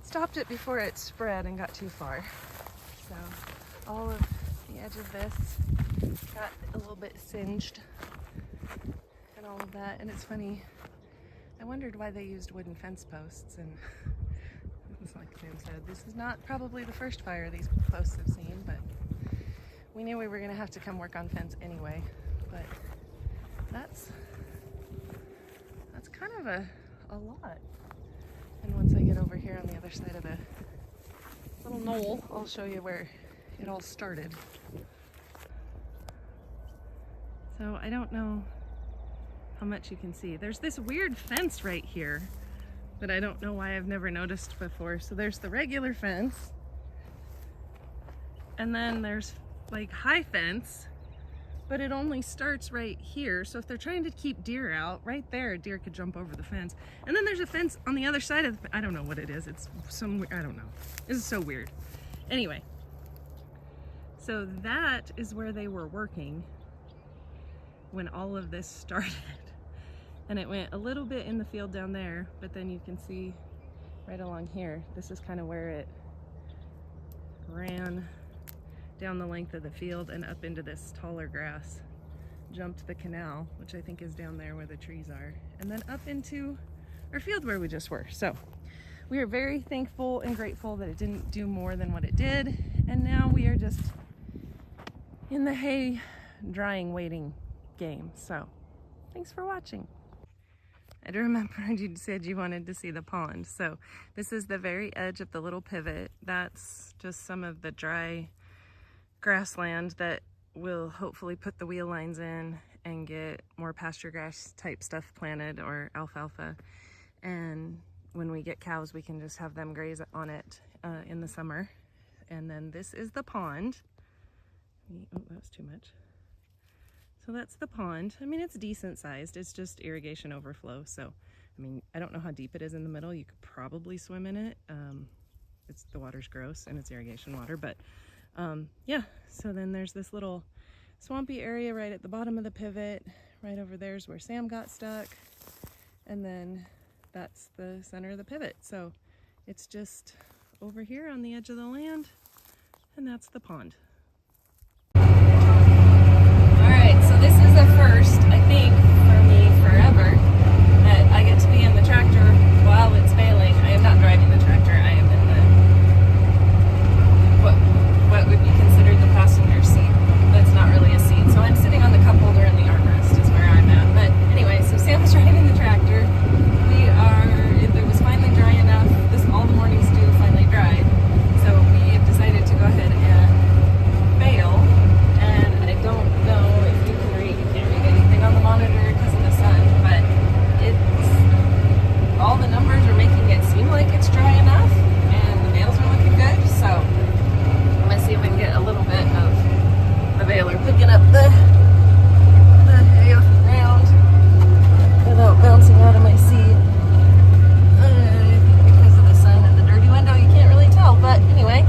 stopped it before it spread and got too far. So all of the edge of this got a little bit singed and all of that. And it's funny, I wondered why they used wooden fence posts, and it's like Sam said, this is not probably the first fire these posts have seen, but we knew we were gonna have to come work on fence anyway. But that's kind of a lot. And once I get over here on the other side of the little knoll, I'll show you where it all started. So I don't know how much you can see. There's this weird fence right here that I don't know why I've never noticed before. So there's the regular fence, and then there's like high fence, but it only starts right here. So if they're trying to keep deer out, right there, a deer could jump over the fence. And then there's a fence on the other side of the, I don't know what it is. It's some, I don't know. This is so weird. Anyway, so that is where they were working when all of this started. And it went a little bit in the field down there, but then you can see right along here, this is kind of where it ran down the length of the field and up into this taller grass, jumped the canal, which I think is down there where the trees are, and then up into our field where we just were. So we are very thankful and grateful that it didn't do more than what it did. And now we are just in the hay drying waiting game. So thanks for watching. I remember you said you wanted to see the pond. So this is the very edge of the little pivot. That's just some of the dry grassland that we'll hopefully put the wheel lines in and get more pasture grass type stuff planted, or alfalfa. And when we get cows, we can just have them graze on it in the summer. And then this is the pond. Oh, that was too much. So that's the pond. I mean, it's decent sized. It's just irrigation overflow. So, I mean, I don't know how deep it is in the middle. You could probably swim in it. The water's gross and it's irrigation water, but yeah. So then there's this little swampy area right at the bottom of the pivot. Right over there's where Sam got stuck. And then that's the center of the pivot. So it's just over here on the edge of the land, and that's the pond. Alright, so this is a first, I think, for me forever, that I get to be in the tractor while it's bailing. I am not driving the tractor, I am in the, what would be considered the passenger seat. That's not really a seat. So I'm sitting on the cup holder and the armrest is where I'm at. But anyway, so Sam's driving the tractor. It was finally dry enough. All the morning's dew finally dried. So we have decided to go ahead and baler picking up the hay off the ground without bouncing out of my seat. Because of the sun and the dirty window, you can't really tell. But anyway,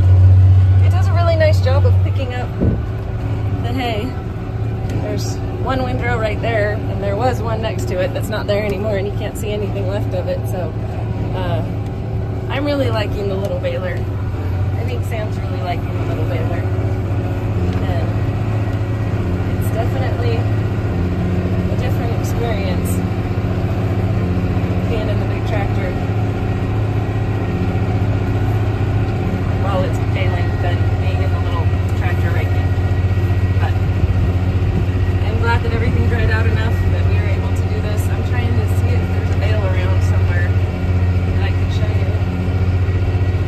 it does a really nice job of picking up the hay. There's one windrow right there, and there was one next to it that's not there anymore, and you can't see anything left of it. So I'm really liking the little baler. I think Sam's really liking the little baler. And it's definitely a different experience being in the big tractor while it's baling than being in the little tractor raking. But I'm glad that everything dried out enough that we were able to do this. I'm trying to see if there's a bale around somewhere that I can show you.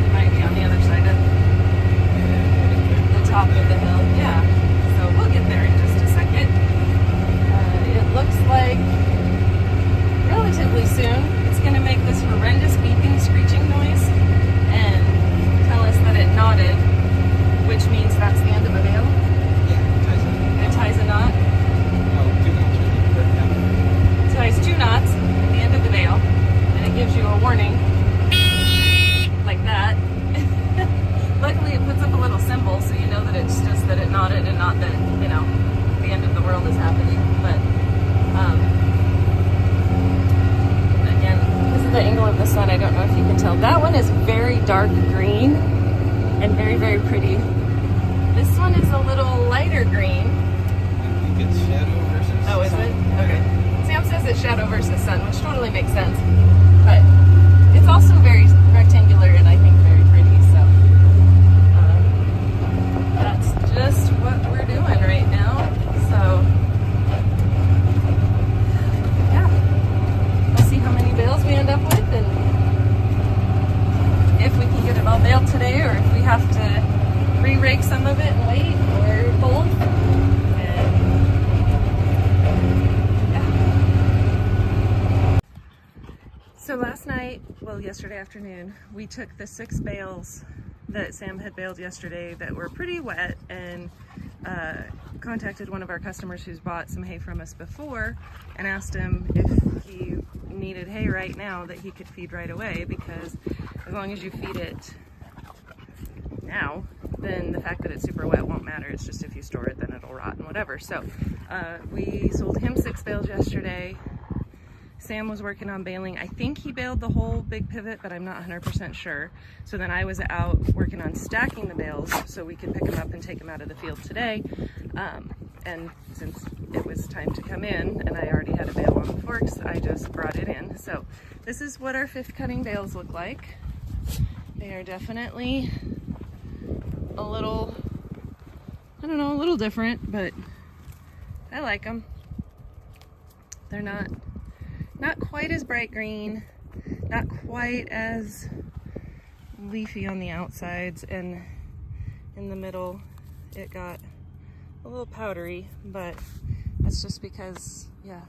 It might be on the other side of the top of the hill. Yeah. So we'll get there in just a second. It looks like relatively soon it's going to make this horrendous beeping, screeching noise and tell us that it knotted, which means that's the end of a bale. It ties a knot. It ties 2 knots at the end of the bale, and it gives you a warning like that. Luckily it puts up a little symbol so you know that it's just that it knotted and not that, you know, the end of the world is happening. But again, because of the angle of the sun, I don't know if you can tell. That one is very dark green and very, very pretty. This one is a little lighter green. I think it's shadow versus Oh, is sun. it? Okay. Sam says it's shadow versus sun, which totally makes sense. But it's also very rectangular and I think very pretty. So that's just what we're doing right now. So yeah, we'll see how many bales we end up with and if we can get it all baled today or if we have to re-rake some of it and wait or both. So last night, well, yesterday afternoon, we took the 6 bales that Sam had baled yesterday that were pretty wet and contacted one of our customers who's bought some hay from us before and asked him if he needed hay right now that he could feed right away, because as long as you feed it now, then the fact that it's super wet won't matter. It's just if you store it, then it'll rot and whatever. So we sold him 6 bales yesterday. Sam was working on baling. I think he baled the whole big pivot, but I'm not 100% sure. So then I was out working on stacking the bales so we could pick them up and take them out of the field today. And since it was time to come in and I already had a bale on the forks, I just brought it in. So this is what our 5th cutting bales look like. They are definitely a little, I don't know, a little different, but I like them. They're not quite as bright green, not quite as leafy on the outsides, and in the middle it got a little powdery, but that's just because, yeah,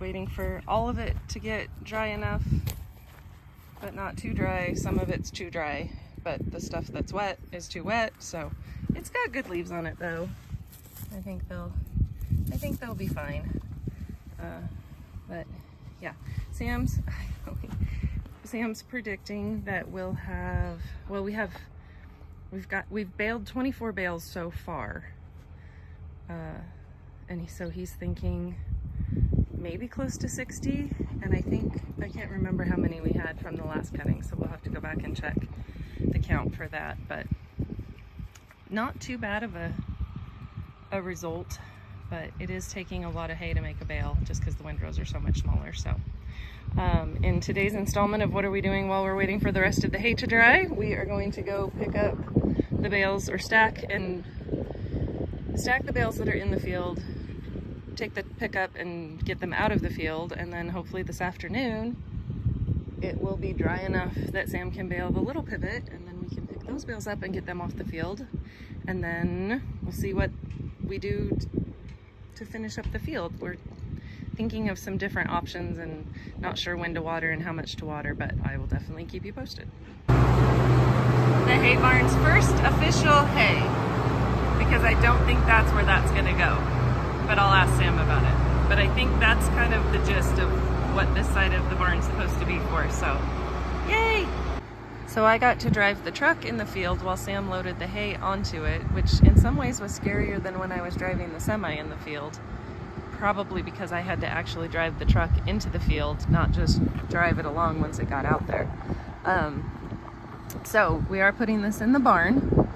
waiting for all of it to get dry enough, but not too dry. Some of it's too dry, but the stuff that's wet is too wet, so it's got good leaves on it though. I think they'll be fine. But yeah, Sam's predicting that we'll have, well, we've baled 24 bales so far, and so he's thinking maybe close to 60, and I can't remember how many we had from the last cutting, so we'll have to go back and check the count for that. But not too bad of a result, but it is taking a lot of hay to make a bale just because the windrows are so much smaller. So in today's installment of What Are We Doing While We're Waiting for the Rest of the Hay to Dry, we are going to go pick up the bales, or stack the bales that are in the field, take the pickup and get them out of the field, and then hopefully this afternoon it will be dry enough that Sam can bale the little pivot, and then we can pick those bales up and get them off the field, and then we'll see what we do to finish up the field. We're thinking of some different options and not sure when to water and how much to water, but I will definitely keep you posted. The hay barn's first official hay. because I don't think that's where that's gonna go. But I'll ask Sam about it. But I think that's kind of the gist of what this side of the barn's supposed to be for, so yay! So I got to drive the truck in the field while Sam loaded the hay onto it, which in some ways was scarier than when I was driving the semi in the field. Probably because I had to actually drive the truck into the field, not just drive it along once it got out there. So we are putting this in the barn,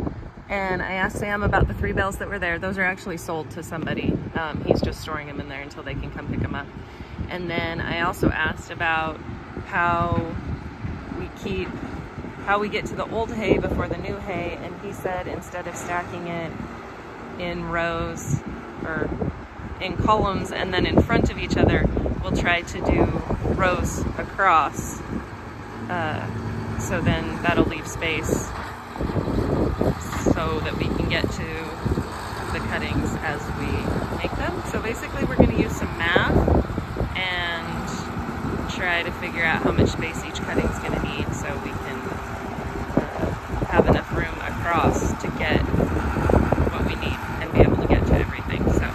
and I asked Sam about the 3 bales that were there. Those are actually sold to somebody. He's just storing them in there until they can come pick them up. And then I also asked about how we get to the old hay before the new hay, and he said instead of stacking it in rows or in columns and then in front of each other, we'll try to do rows across, so then that'll leave space so that we can get to the cuttings as we make them. So basically we're going to use some math and try to figure out how much space each cutting is going to need so we can have enough room across to get what we need and be able to get to everything. So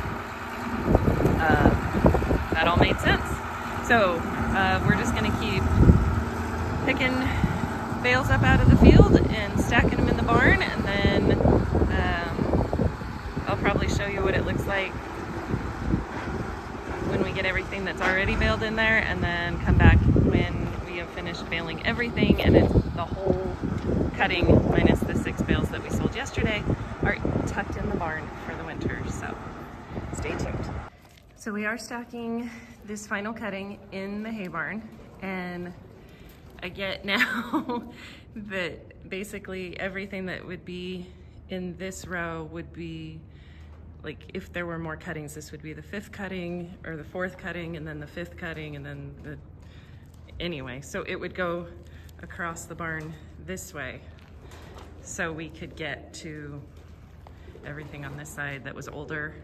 that all made sense. So we're just going to keep picking bales up out of the field and stacking them in the barn, and then I'll probably show you what it looks like when we get everything that's already baled in there, and then come back when we have finished baling everything and it's the whole cutting minus the 6 bales that we sold yesterday are tucked in the barn for the winter. So stay tuned. So we are stacking this final cutting in the hay barn, and I get now that basically everything that would be in this row would be, like, if there were more cuttings, this would be the 5th cutting or the 4th cutting and then the 5th cutting and then the, anyway, so it would go across the barn this way so we could get to everything on this side that was older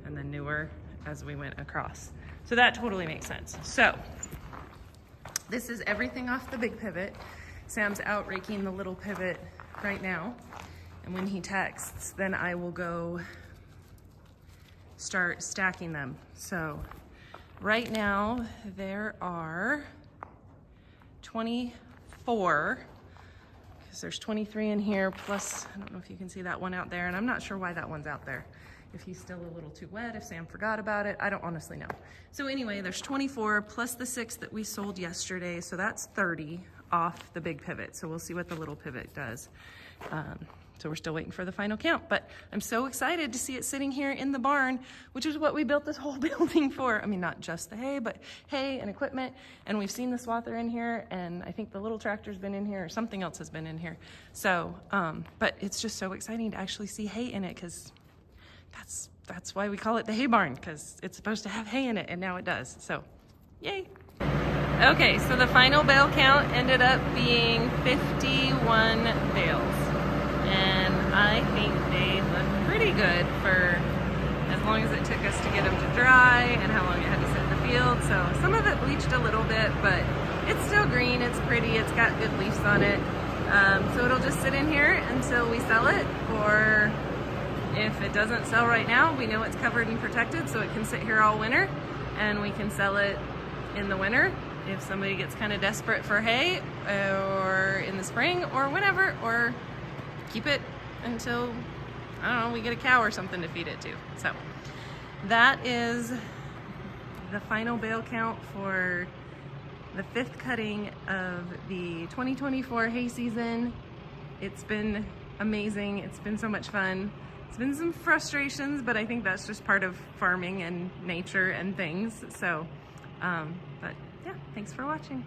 and then newer as we went across. So that totally makes sense. So this is everything off the big pivot. Sam's out raking the little pivot right now, and when he texts, then I will go start stacking them. So right now there are 24, because there's 23 in here, plus I don't know if you can see that one out there, and I'm not sure why that one's out there. If he's still a little too wet, if Sam forgot about it, I don't honestly know. So anyway, there's 24 plus the 6 that we sold yesterday, so that's 30 off the big pivot. So we'll see what the little pivot does. So we're still waiting for the final count, but I'm so excited to see it sitting here in the barn, which is what we built this whole building for. I mean, not just the hay, but hay and equipment. And we've seen the swather in here, and I think the little tractor's been in here, or something else has been in here. So, but it's just so exciting to actually see hay in it, because that's why we call it the hay barn, because it's supposed to have hay in it, and now it does. So, yay. Okay, so the final bale count ended up being 51 bales. And I think they look pretty good for as long as it took us to get them to dry and how long it had to sit in the field. So some of it bleached a little bit, but it's still green, it's pretty, it's got good leaves on it. So it'll just sit in here until we sell it, or if it doesn't sell right now, we know it's covered and protected, so it can sit here all winter, and we can sell it in the winter if somebody gets kind of desperate for hay, or in the spring, or whenever, or keep it until, I don't know, we get a cow or something to feed it to. So that is the final bale count for the 5th cutting of the 2024 hay season. It's been amazing. It's been so much fun. It's been some frustrations, but I think that's just part of farming and nature and things. So, but yeah, thanks for watching.